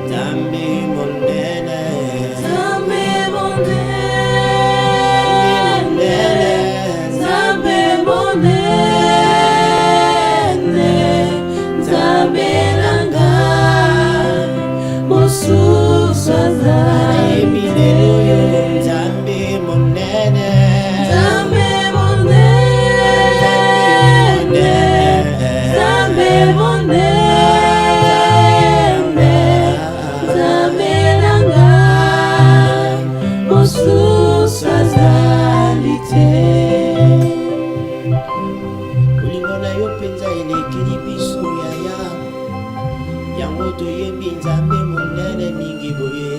S3: nzambe monene
S5: Nzambe monene, Nzambe monene, Nzambe na ngai, mosusu azali te.
S3: nzambe monene
S5: Nzambe monene, Nzambe monene, Nzambe na ngai, mosusu azali te.
S3: bolingo na yo mpenza elekeli biso yaya yango toyebi nzambe monene mingi boye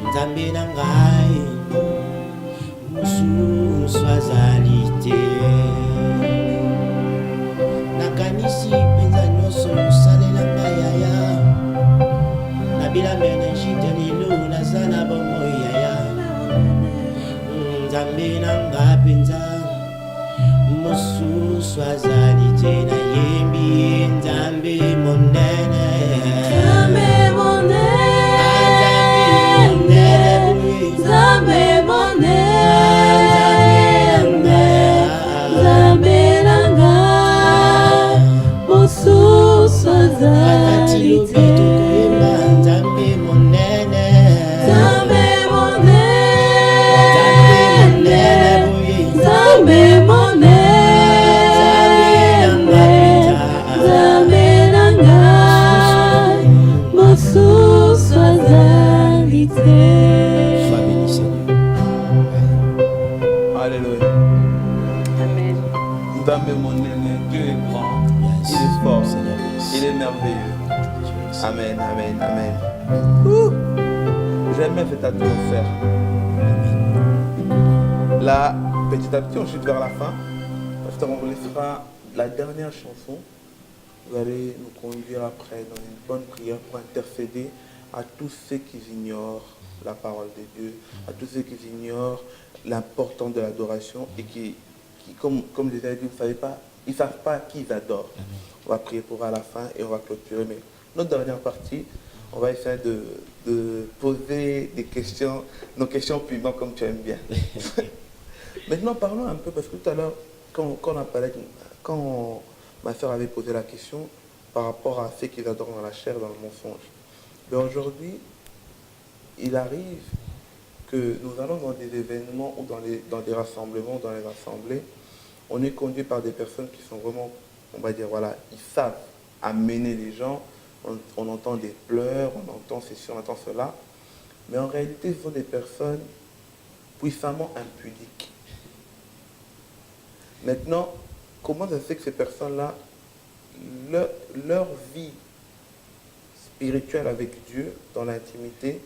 S3: nzambe na ngai mosusu azali te nakanisi mpenza nyonso osalela ngai yaya nabila meningite lelo naza na bongo yaya nzambe na ngai mpenza mosusu azali te nayembi nzambe monene
S5: Nzambe monene, Nzambe monene, Nzambe na ngai, mosusu azali te.
S3: tokoyemba nzambe monene
S5: Nzambe monene, Nzambe monene, Nzambe na ngai, mosusu azali te.
S3: Sois béni Seigneur.
S4: Alléluia.
S2: Amen.
S4: Nzambe monene, Dieu est grand,
S3: Yes.
S4: il est fort,
S3: Seigneur, merci.
S4: il est merveilleux.
S3: Yes.
S4: Amen, amen, amen. Ouh. J'aimais cette atmosphère. Là, petit à petit, on chute vers la fin. Pasteur, on vous laissera la dernière chanson. Vous allez nous conduire après dans une bonne prière pour intercéder à tous ceux qui ignorent la parole de Dieu, à tous ceux qui ignorent l'importance de l'adoration et qui comme je l'ai dit, ils ne savent pas qui ils adorent. On va prier pour à la fin et on va clôturer. Mais notre dernière partie, on va essayer de poser des questions, nos questions piment comme tu aimes bien. Maintenant, parlons un peu, parce que tout à l'heure, quand ma soeur avait posé la question par rapport à ceux qui adorent dans la chair, dans le mensonge. Mais aujourd'hui, il arrive que nous allons dans des événements ou dans des rassemblements, dans les assemblées, on est conduit par des personnes qui sont vraiment, on va dire, voilà, ils savent amener les gens, on entend des pleurs, on entend ceci, on entend cela, mais en réalité, ce sont des personnes puissamment impudiques. Maintenant, comment ça se fait que ces personnes-là, leur vie spirituelle avec Dieu, dans l'intimité,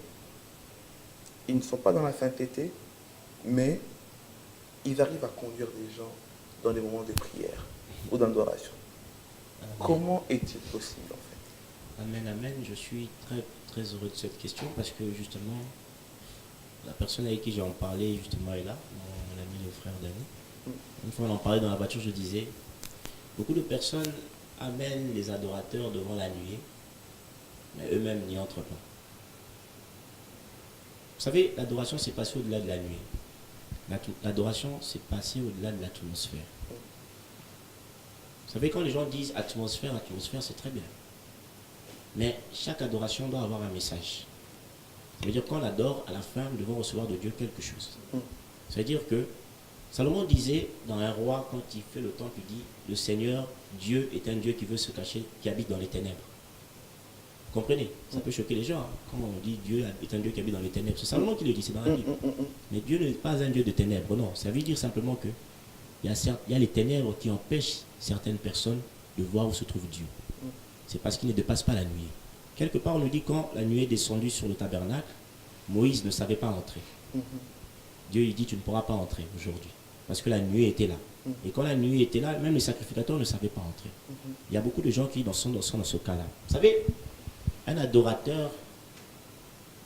S4: ils ne sont pas dans la sainteté, mais ils arrivent à conduire des gens dans des moments de prière ou d'adoration. Comment est-il possible en fait?
S3: Amen, amen. Je suis très, très heureux de cette question parce que justement, la personne avec qui j'ai en parlé justement est là, mon ami le frère Dani. Une fois on en parlait dans la voiture, je disais, beaucoup de personnes amènent les adorateurs devant la nuée, mais eux-mêmes n'y entrent pas. Vous savez, l'adoration c'est passé au-delà de la nuée. L'adoration c'est passé au-delà de l'atmosphère. Vous savez, quand les gens disent atmosphère, c'est très bien. Mais chaque adoration doit avoir un message. Ça veut dire qu'on adore, à la fin, nous devons recevoir de Dieu quelque chose. Ça veut dire que Salomon disait dans un roi, quand il fait le temple, il dit, le Seigneur, Dieu est un Dieu qui veut se cacher, qui habite dans les ténèbres. Vous comprenez? Ça peut choquer les gens. Hein. Quand on dit Dieu est un Dieu qui habite dans les ténèbres, c'est Salomon qui le dit, c'est dans la Bible. Mais Dieu n'est pas un Dieu de ténèbres, non. Ça veut dire simplement que il y a les ténèbres qui empêchent certaines personnes de voir où se trouve Dieu. C'est parce qu'il ne dépasse pas la nuée. Quelque part, on nous dit quand la nuée est descendue sur le tabernacle, Moïse ne savait pas entrer. Dieu lui dit, tu ne pourras pas entrer aujourd'hui. Parce que la nuée était là. Et quand la nuée était là, même les sacrificateurs ne savaient pas entrer. Il y a beaucoup de gens qui sont dans ce cas-là. Vous savez, un adorateur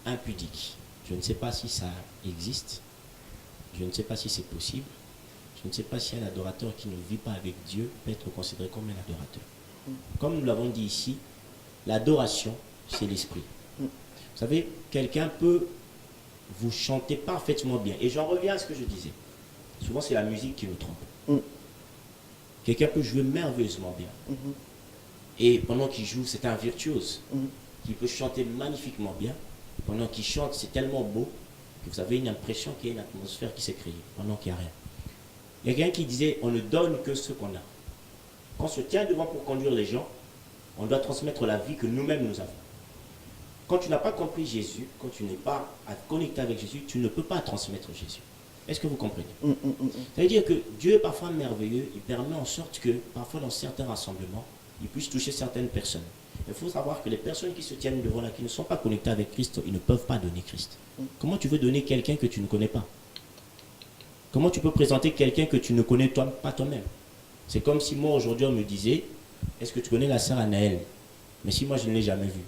S3: impudique, je ne sais pas si ça existe, je ne sais pas si c'est possible. Je ne sais pas si un adorateur qui ne vit pas avec Dieu peut être considéré comme un adorateur. Comme nous l'avons dit ici, l'adoration, c'est l'esprit. Vous savez, quelqu'un peut vous chanter parfaitement bien. Et j'en reviens à ce que je disais. Souvent, c'est la musique qui nous trompe. Quelqu'un peut jouer merveilleusement bien. Et pendant qu'il joue, c'est un virtuose. Il peut chanter magnifiquement bien. Pendant qu'il chante, c'est tellement beau que vous avez une impression qu'il y a une atmosphère qui s'est créée, pendant qu'il n'y a rien. Il y a quelqu'un qui disait, on ne donne que ce qu'on a. Quand on se tient devant pour conduire les gens, on doit transmettre la vie que nous-mêmes nous avons. Quand tu n'as pas compris Jésus, quand tu n'es pas connecté avec Jésus, tu ne peux pas transmettre Jésus. Est-ce que vous comprenez? Ça veut dire que Dieu est parfois merveilleux, il permet en sorte que, parfois dans certains rassemblements, il puisse toucher certaines personnes. Il faut savoir que les personnes qui se tiennent devant là, qui ne sont pas connectées avec Christ, ils ne peuvent pas donner Christ. Comment tu veux donner quelqu'un que tu ne connais pas? Comment tu peux présenter quelqu'un que tu ne connais pas toi-même? C'est comme si moi aujourd'hui on me disait, est-ce que tu connais la sœur Anaël? Mais si moi je ne l'ai jamais vue,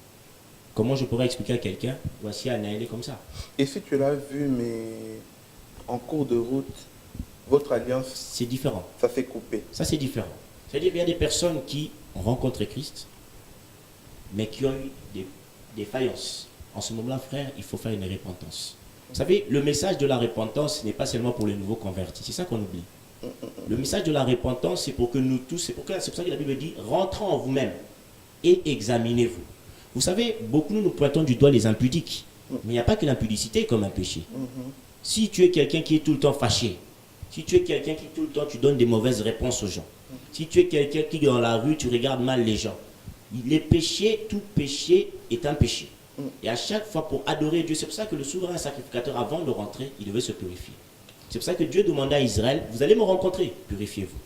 S3: comment je pourrais expliquer à quelqu'un, voici Anaël est comme ça?
S4: Et si tu l'as vu, mais en cours de route, votre alliance,
S3: C'est différent.
S4: ça s'est coupé.
S3: Ça c'est différent. C'est-à-dire qu'il y a des personnes qui ont rencontré Christ, mais qui ont eu des défaillances. En ce moment-là, frère, il faut faire une repentance. Vous savez, le message de la repentance n'est pas seulement pour les nouveaux convertis. C'est ça qu'on oublie. Le message de la repentance, c'est pour que nous tous, c'est pour ça que la Bible dit, rentrez en vous-même et examinez-vous. Vous savez, beaucoup nous pointons du doigt les impudiques. Mais il n'y a pas que l'impudicité comme un péché. Si tu es quelqu'un qui est tout le temps fâché, si tu es quelqu'un qui tout le temps tu donnes des mauvaises réponses aux gens, si tu es quelqu'un qui dans la rue tu regardes mal les gens, les péchés, tout péché est un péché. Et à chaque fois pour adorer Dieu, c'est pour ça que le souverain sacrificateur avant de rentrer, il devait se purifier. C'est pour ça que Dieu demandait à Israël, vous allez me rencontrer, purifiez-vous.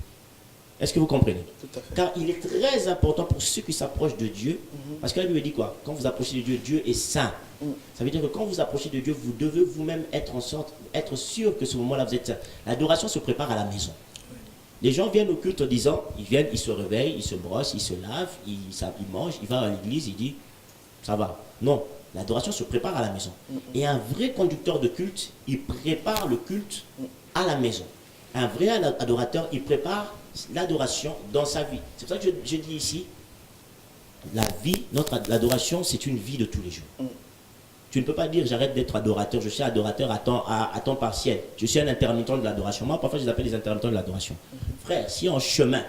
S3: Est-ce que vous comprenez?
S4: Tout à fait.
S3: Car il est très important pour ceux qui s'approchent de Dieu, parce que la Bible dit quoi? Quand vous approchez de Dieu, Dieu est saint. Ça veut dire que quand vous approchez de Dieu, vous devez vous-même être sûr que ce moment-là vous êtes saint. L'adoration se prépare à la maison. Les gens viennent au culte en disant, ils viennent, ils se réveillent, ils se brossent, ils se lavent, ils mangent, ils vont à l'église, ils disent, ça va. Non, l'adoration se prépare à la maison. Et un vrai conducteur de culte, il prépare le culte à la maison. Un vrai adorateur, il prépare l'adoration dans sa vie. C'est pour ça que je dis ici, l'adoration, c'est une vie de tous les jours. Tu ne peux pas dire j'arrête d'être adorateur, je suis adorateur à temps partiel. Je suis un intermittent de l'adoration. Moi, parfois, je les appelle les intermittents de l'adoration. Frère, si en chemin,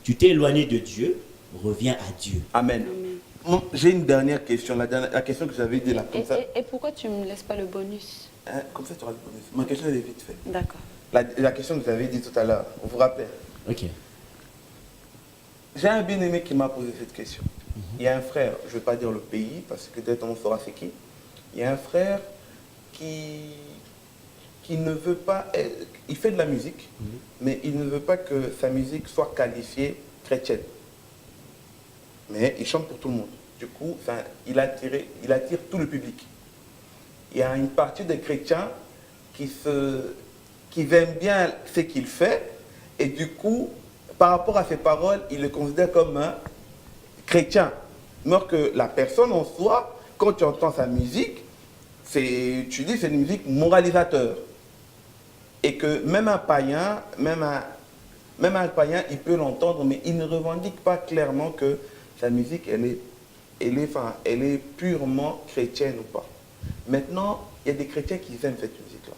S3: tu t'es éloigné de Dieu, reviens à Dieu.
S4: Amen. J'ai une dernière question, la question que j'avais dit là, comme ça.
S2: Et pourquoi tu ne me laisses pas le bonus?
S4: Hein, comme ça, tu auras le bonus. Ma question, elle est vite faite.
S2: D'accord.
S4: La question que j'avais dit tout à l'heure, vous vous rappelez?
S3: Ok.
S4: J'ai un bien-aimé qui m'a posé cette question. Il y a un frère, je ne vais pas dire le pays, parce que peut-être on saura c'est qui. Il y a un frère qui ne veut pas... Il fait de la musique, mais il ne veut pas que sa musique soit qualifiée chrétienne. Mais il chante pour tout le monde. Du coup, il attire tout le public. Il y a une partie des chrétiens qui aiment bien ce qu'il fait, et du coup, par rapport à ses paroles, ils le considèrent comme un chrétien. Alors que la personne en soi, quand tu entends sa musique, tu dis c'est une musique moralisateur. Et que même un païen, il peut l'entendre, mais il ne revendique pas clairement que sa musique, elle est purement chrétienne ou pas. Maintenant, il y a des chrétiens qui aiment cette musique-là.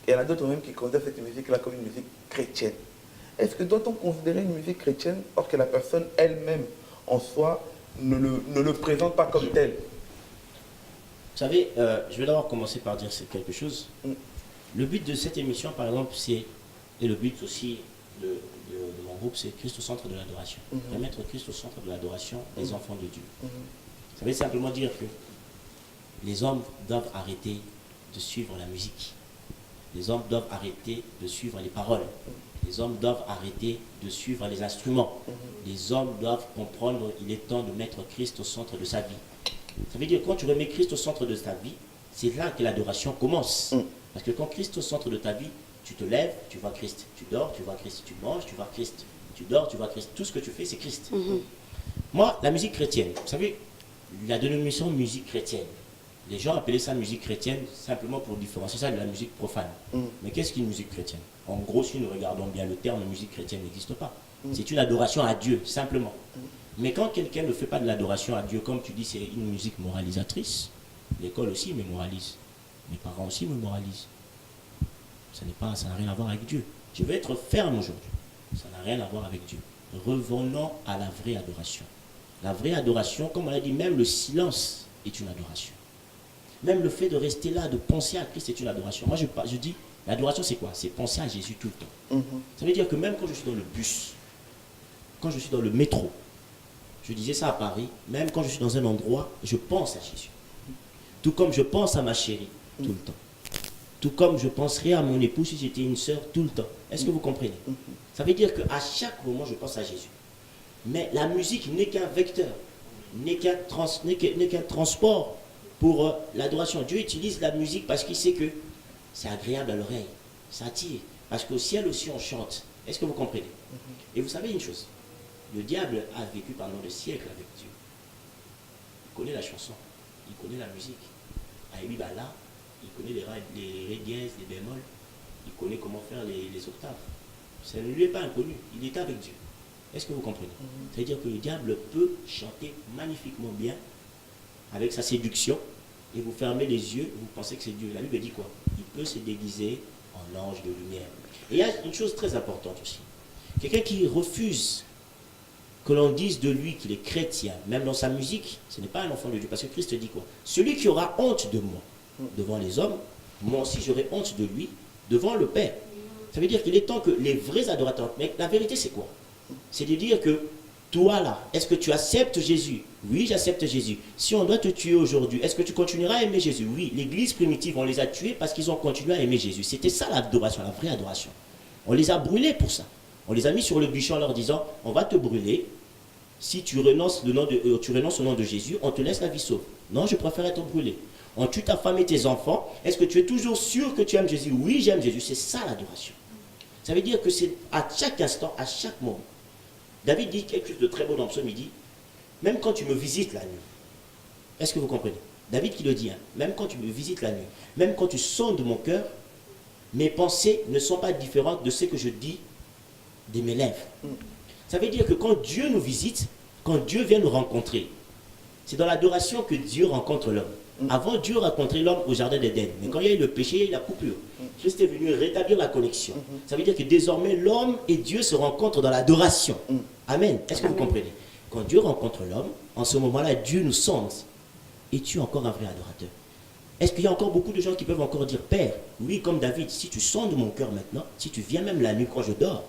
S4: Et il y en a d'autres même qui considèrent cette musique-là comme une musique chrétienne. Est-ce que doit-on considérer une musique chrétienne or que la personne elle-même, en soi, ne le présente pas comme tel?
S3: Vous savez, je vais d'abord commencer par dire quelque chose. Le but de cette émission, par exemple, et le but aussi de mon groupe, c'est Christ au centre de l'adoration. Remettre Christ au centre de l'adoration des enfants de Dieu. Ça veut simplement dire que les hommes doivent arrêter de suivre la musique. Les hommes doivent arrêter de suivre les paroles. Les hommes doivent arrêter de suivre les instruments. Les hommes doivent comprendre qu'il est temps de mettre Christ au centre de sa vie. Ça veut dire que quand tu remets Christ au centre de ta vie, c'est là que l'adoration commence. Parce que quand Christ est au centre de ta vie, tu te lèves, tu vois Christ. Tu dors, tu vois Christ. Tu manges, tu vois Christ. Tu dors, tu vois Christ. Tout ce que tu fais, c'est Christ. Moi, la musique chrétienne, vous savez, la dénomination musique chrétienne, Les gens appelaient ça musique chrétienne simplement pour différencier ça de la musique profane. Mais qu'est-ce qu'une musique chrétienne? En gros, si nous regardons bien, le terme musique chrétienne n'existe pas. C'est une adoration à Dieu, simplement. Mais quand quelqu'un ne fait pas de l'adoration à Dieu, comme tu dis, c'est une musique moralisatrice, l'école aussi me moralise. Mes parents aussi me moralisent. Ça n'a rien à voir avec Dieu. Je vais être ferme aujourd'hui. Ça n'a rien à voir avec Dieu. Revenons à la vraie adoration. La vraie adoration, comme on l'a dit, même le silence est une adoration. Même le fait de rester là, de penser à Christ est une adoration. Moi, je dis, l'adoration, c'est quoi? C'est penser à Jésus tout le temps. Ça veut dire que même quand je suis dans le bus, quand je suis dans le métro, je disais ça à Paris, même quand je suis dans un endroit, je pense à Jésus. Tout comme je pense à ma chérie, tout le temps. Tout comme je penserais à mon époux si j'étais une sœur, tout le temps. Est-ce que vous comprenez? Ça veut dire qu'à chaque moment, je pense à Jésus. Mais la musique n'est qu'un vecteur, n'est qu'un transport pour l'adoration. Dieu utilise la musique parce qu'il sait que c'est agréable à l'oreille, ça attire. Parce qu'au ciel aussi, on chante. Est-ce que vous comprenez? Et vous savez une chose, le diable a vécu pendant des siècles avec Dieu. Il connaît la chanson, il connaît la musique. Aïbala, il connaît les ré dièses, les bémols, il connaît comment faire les octaves. Ça ne lui est pas inconnu, il est avec Dieu. Est-ce que vous comprenez? C'est-à-dire que le diable peut chanter magnifiquement bien avec sa séduction et vous fermez les yeux, vous pensez que c'est Dieu. La Bible dit quoi? Il peut se déguiser en ange de lumière. Et il y a une chose très importante aussi. Quelqu'un qui refuse que l'on dise de lui qu'il est chrétien, même dans sa musique, ce n'est pas un enfant de Dieu. Parce que Christ dit quoi? Celui qui aura honte de moi devant les hommes, moi aussi j'aurai honte de lui devant le Père. Ça veut dire qu'il est temps que les vrais adorateurs, mais la vérité c'est quoi? C'est de dire que toi là, est-ce que tu acceptes Jésus? Oui, j'accepte Jésus. Si on doit te tuer aujourd'hui, est-ce que tu continueras à aimer Jésus? Oui, l'église primitive, on les a tués parce qu'ils ont continué à aimer Jésus. C'était ça l'adoration, la vraie adoration. On les a brûlés pour ça. On les a mis sur le bûcher en leur disant, on va te brûler. Si tu renonces, tu renonces au nom de Jésus, on te laisse la vie sauve. Non, je préfère être brûlé. On tue ta femme et tes enfants. Est-ce que tu es toujours sûr que tu aimes Jésus? Oui, j'aime Jésus. C'est ça l'adoration. Ça veut dire que c'est à chaque instant, à chaque moment. David dit quelque chose de très beau dans le psaume, il dit, même quand tu me visites la nuit, est-ce que vous comprenez? David qui le dit, hein, même quand tu me visites la nuit, même quand tu sondes mon cœur, mes pensées ne sont pas différentes de ce que je dis de mes lèvres. Ça veut dire que quand Dieu nous visite, quand Dieu vient nous rencontrer, c'est dans l'adoration que Dieu rencontre l'homme. Avant, Dieu rencontrait l'homme au jardin d'Éden. Mais quand il y a eu le péché, il y a eu la coupure. Christ est venu rétablir la connexion. Ça veut dire que désormais, l'homme et Dieu se rencontrent dans l'adoration. Amen. Est-ce que vous comprenez? Quand Dieu rencontre l'homme, en ce moment-là, Dieu nous sonde. Es-tu encore un vrai adorateur? Est-ce qu'il y a encore beaucoup de gens qui peuvent encore dire, Père, oui, comme David, si tu sondes mon cœur maintenant, si tu viens même la nuit quand je dors,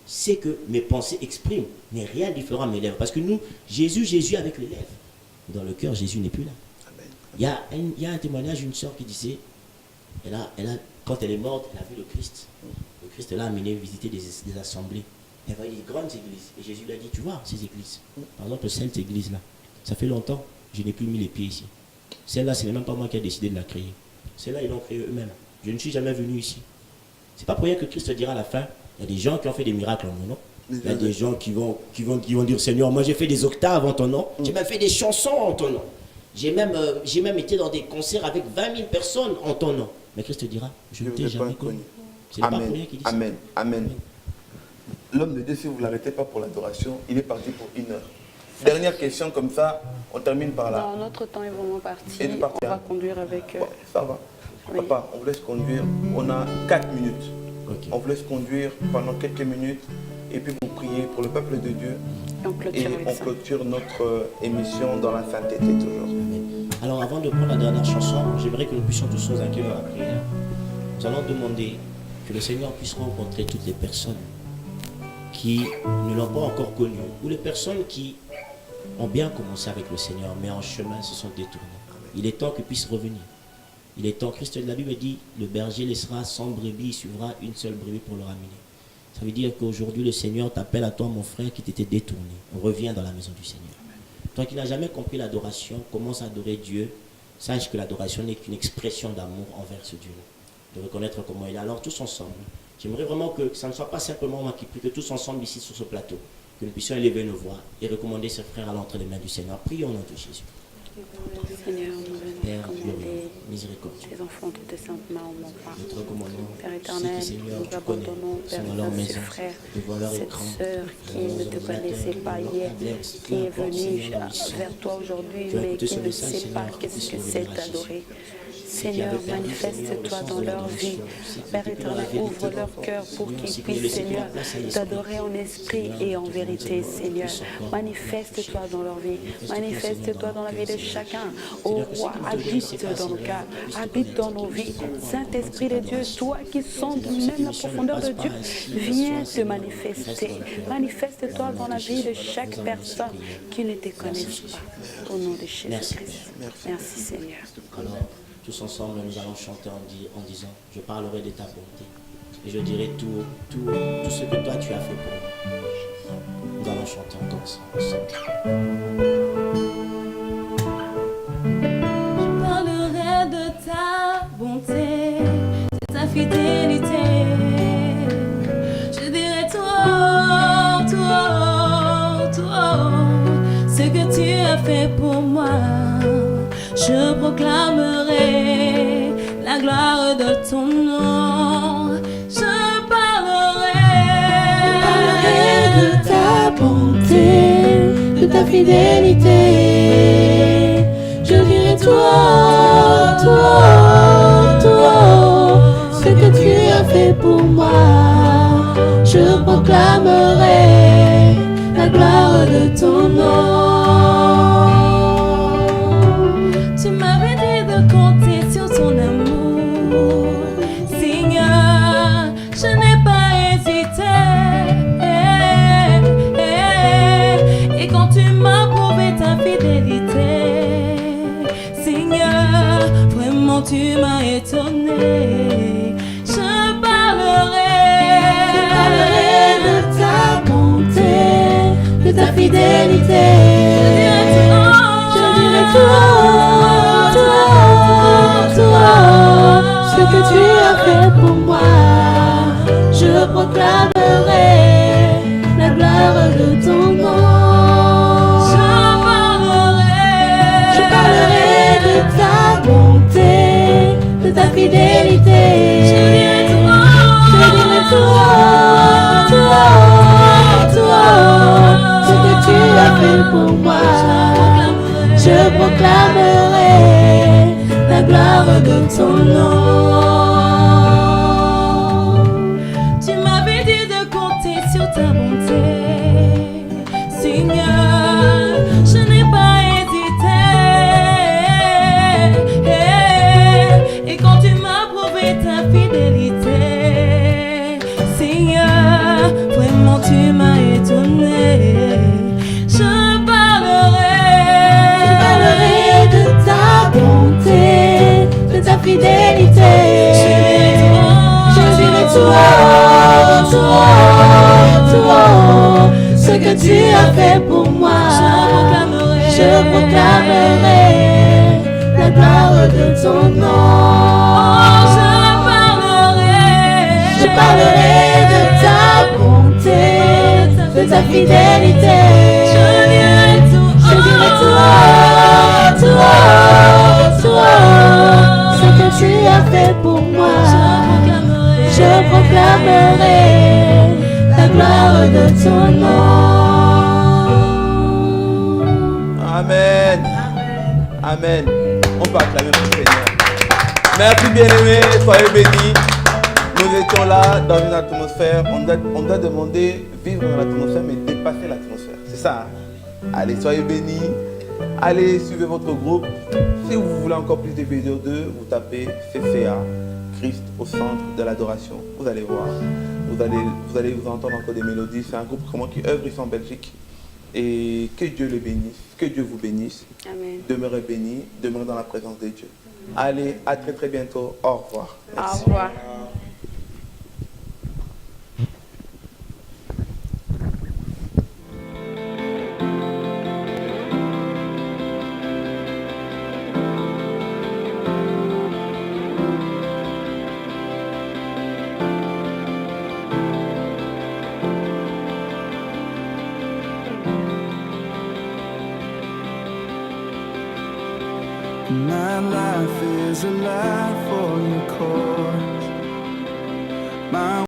S3: c'est que mes pensées expriment, mais rien de différent à mes lèvres. Parce que nous, Jésus avec les lèvres. Dans le cœur, Jésus n'est plus là. Il y a un témoignage d'une soeur qui disait, quand elle est morte, elle a vu le Christ. Le Christ l'a amené visiter des assemblées. Elle voyait des grandes églises. Et Jésus lui a dit, tu vois, ces églises, par exemple, cette église-là, ça fait longtemps, je n'ai plus mis les pieds ici. Celle-là, ce n'est même pas moi qui ai décidé de la créer. Celle-là, ils l'ont créée eux-mêmes. Je ne suis jamais venu ici. C'est pas pour rien que Christ dira à la fin, il y a des gens qui ont fait des miracles en mon nom. Il y a des gens qui vont dire, Seigneur, moi j'ai fait des octaves en ton nom. J'ai même fait des chansons en ton nom. J'ai même été dans des concerts avec 20 000 personnes en ton nom. Mais Christ te dira, je ne t'ai jamais connu. C'est pas pour rien qu'il dit ça.
S4: Amen. Amen. L'homme de Dieu, si vous ne l'arrêtez pas pour l'adoration, il est parti pour 1 heure. Dernière question comme ça, on termine par là.
S2: Non, notre temps est vraiment parti.
S4: Il est parti,
S2: On va
S4: hein.
S2: conduire avec...
S4: Bon, ça va.
S2: Oui.
S4: Papa, on vous laisse conduire. On a 4 minutes.
S3: Ok.
S4: On vous laisse conduire pendant quelques minutes et puis vous priez pour le peuple de Dieu.
S2: Et on clôture
S4: Et
S2: avec
S4: on
S2: ça.
S4: clôture notre émission dans la sainteté toujours.
S3: Amen. Alors avant de prendre la dernière chanson, j'aimerais que nous puissions tous nous incliner dans la prière. Nous allons demander que le Seigneur puisse rencontrer toutes les personnes qui ne l'ont pas encore connu, ou les personnes qui ont bien commencé avec le Seigneur, mais en chemin se sont détournés. Il est temps qu'ils puissent revenir. Il est temps, Christ de la Bible dit, le berger laissera 100 brebis, il suivra une seule brebis pour le ramener. Ça veut dire qu'aujourd'hui le Seigneur t'appelle à toi, mon frère, qui t'était détourné. On revient dans la maison du Seigneur. Toi qui n'as jamais compris l'adoration, commence à adorer Dieu. Sache que l'adoration n'est qu'une expression d'amour envers ce Dieu. De reconnaître comment il est. Alors tous ensemble, j'aimerais vraiment que ça ne soit pas simplement moi qui prie, que tous ensemble ici sur ce plateau, que nous puissions élever nos voix et recommander ce frère à l'entre des mains du Seigneur. Prions au nom de Jésus.
S2: Seigneur, nous venons
S3: Père
S2: commander
S3: glorieux, miséricordieux.
S2: tes enfants entre tes saintes mains, mon Père.
S3: Nous te recommandons
S2: Père
S3: ceux
S2: éternel,
S3: qui, Seigneur,
S2: nous
S3: tu connais,
S2: abandonnons, Père,
S3: sont dans leur
S2: ce
S3: maison,
S2: frère,
S3: devant leur
S2: cette
S3: écran,
S2: sœur qui
S3: devant
S2: ne
S3: leurs
S2: te
S3: ordinateurs,
S2: connaissait pas
S3: devant leur
S2: hier,
S3: tablette,
S2: qui
S3: peu
S2: est
S3: importe,
S2: venu
S3: Seigneur, où ils sont.
S2: vers toi aujourd'hui,
S3: Tu as
S2: mais
S3: écouté
S2: qui
S3: ce
S2: ne
S3: message,
S2: sait pas
S3: Seigneur,
S2: qu'est-ce
S3: puisse
S2: que
S3: revenir
S2: c'est
S3: à Jésus.
S2: d'adorer.
S3: Ceux qui
S2: Seigneur,
S3: avaient perdu, Seigneur, le
S2: manifeste-toi
S3: sens
S2: dans
S3: de
S2: leur vie.
S3: l'adoration, ceux qui
S2: Père
S3: n'étaient plus dans la
S2: éternel,
S3: vérité,
S2: ouvre leur cœur pour
S3: Seigneur,
S2: qu'ils
S3: ceux qui ne
S2: puissent,
S3: laissaient plus la
S2: Seigneur,
S3: place à l'esprit.
S2: t'adorer en esprit
S3: Seigneur,
S2: et en
S3: nous te
S2: vérité,
S3: demandons
S2: Seigneur.
S3: puisse encore
S2: Manifeste-toi dans leur vie. Manifeste-toi dans la vie de chacun. Ô
S3: Seigneur, que
S2: roi,
S3: ce qui ne te connaissait
S2: habite
S3: pas,
S2: dans nos
S3: Seigneur,
S2: cœurs,
S3: puisse te
S2: habite dans
S3: connaître,
S2: nos
S3: puisse
S2: vies.
S3: comprendre,
S2: Saint-Esprit de
S3: comprendre
S2: Dieu,
S3: cette
S2: toi qui sondes
S3: Seigneur,
S2: même la
S3: cette émission ne
S2: profondeur de
S3: passe
S2: Dieu,
S3: pas ainsi,
S2: viens
S3: laisse-toi,
S2: te
S3: Seigneur,
S2: manifester.
S3: reste dans le cœur.
S2: Manifeste-toi
S3: Dans le
S2: dans
S3: nom
S2: la
S3: de
S2: vie de
S3: Jésus.
S2: chaque
S3: Nous allons
S2: personne
S3: nous prier.
S2: qui ne te connaisse
S3: Jésus.
S2: pas. Au nom de
S3: Merci.
S2: Jésus-Christ. Merci Seigneur.
S3: Alors, tous ensemble, nous allons chanter en disant, je parlerai de ta bonté. Et je dirai tout ce que toi tu as fait pour moi. Nous allons chanter encore ça ensemble.
S5: Je parlerai de ta bonté, de ta fidélité. Je dirai tout, ce que tu as fait pour moi. Je proclamerai la gloire de ton nom. Je parlerai de ta bonté, de ta fidélité. Je dirai toi, ce que tu as fait pour moi. Je proclamerai la gloire de ton nom. Tu m'avais dit de compter sur ton amour, Seigneur, je n'ai pas hésité. Et quand tu m'as prouvé ta fidélité, Seigneur, vraiment tu m'as étonné. Je parlerai de ta bonté, de ta fidélité. Je dirai tout, ce que tu as fait pour moi. Je proclamerai la gloire de ton nom. Je parlerai de ta bonté, de ta fidélité. Je dirai tout, ce que tu as fait pour moi. Je proclamerai la gloire de ton nom. Tu m'avais dit de compter sur ta bonté, Seigneur, je n'ai pas hésité. Et quand tu m'as prouvé ta fidélité, Seigneur, vraiment tu m'as étonné. Je parlerai de ta bonté, de ta fidélité. Je dirai tout, ce que tu as fait pour moi. Je proclamerai la gloire de ton nom. Je parlerai de ta bonté, de ta fidélité. Je dirai tout, ce que tu as fait pour moi. Je proclamerai la gloire de ton nom.
S4: Amen. Amen. On peut acclamer le Seigneur. Merci bien-aimés, soyez bénis. Nous étions là dans une atmosphère. On doit demander vivre dans l'atmosphère, mais dépasser l'atmosphère. C'est ça. Hein? Allez, soyez bénis. Allez, suivez votre groupe. Si vous voulez encore plus de vidéos d'eux, vous tapez CCA, Christ au centre de l'adoration. Vous allez voir. Vous allez vous entendre encore des mélodies. C'est un groupe qui œuvre ici en Belgique. Et que Dieu le bénisse, que Dieu vous bénisse.
S2: Amen.
S4: Demeurez bénis, demeurez dans la présence de Dieu. Allez, à très très bientôt. Au revoir. Merci.
S2: Au revoir.
S1: My life is a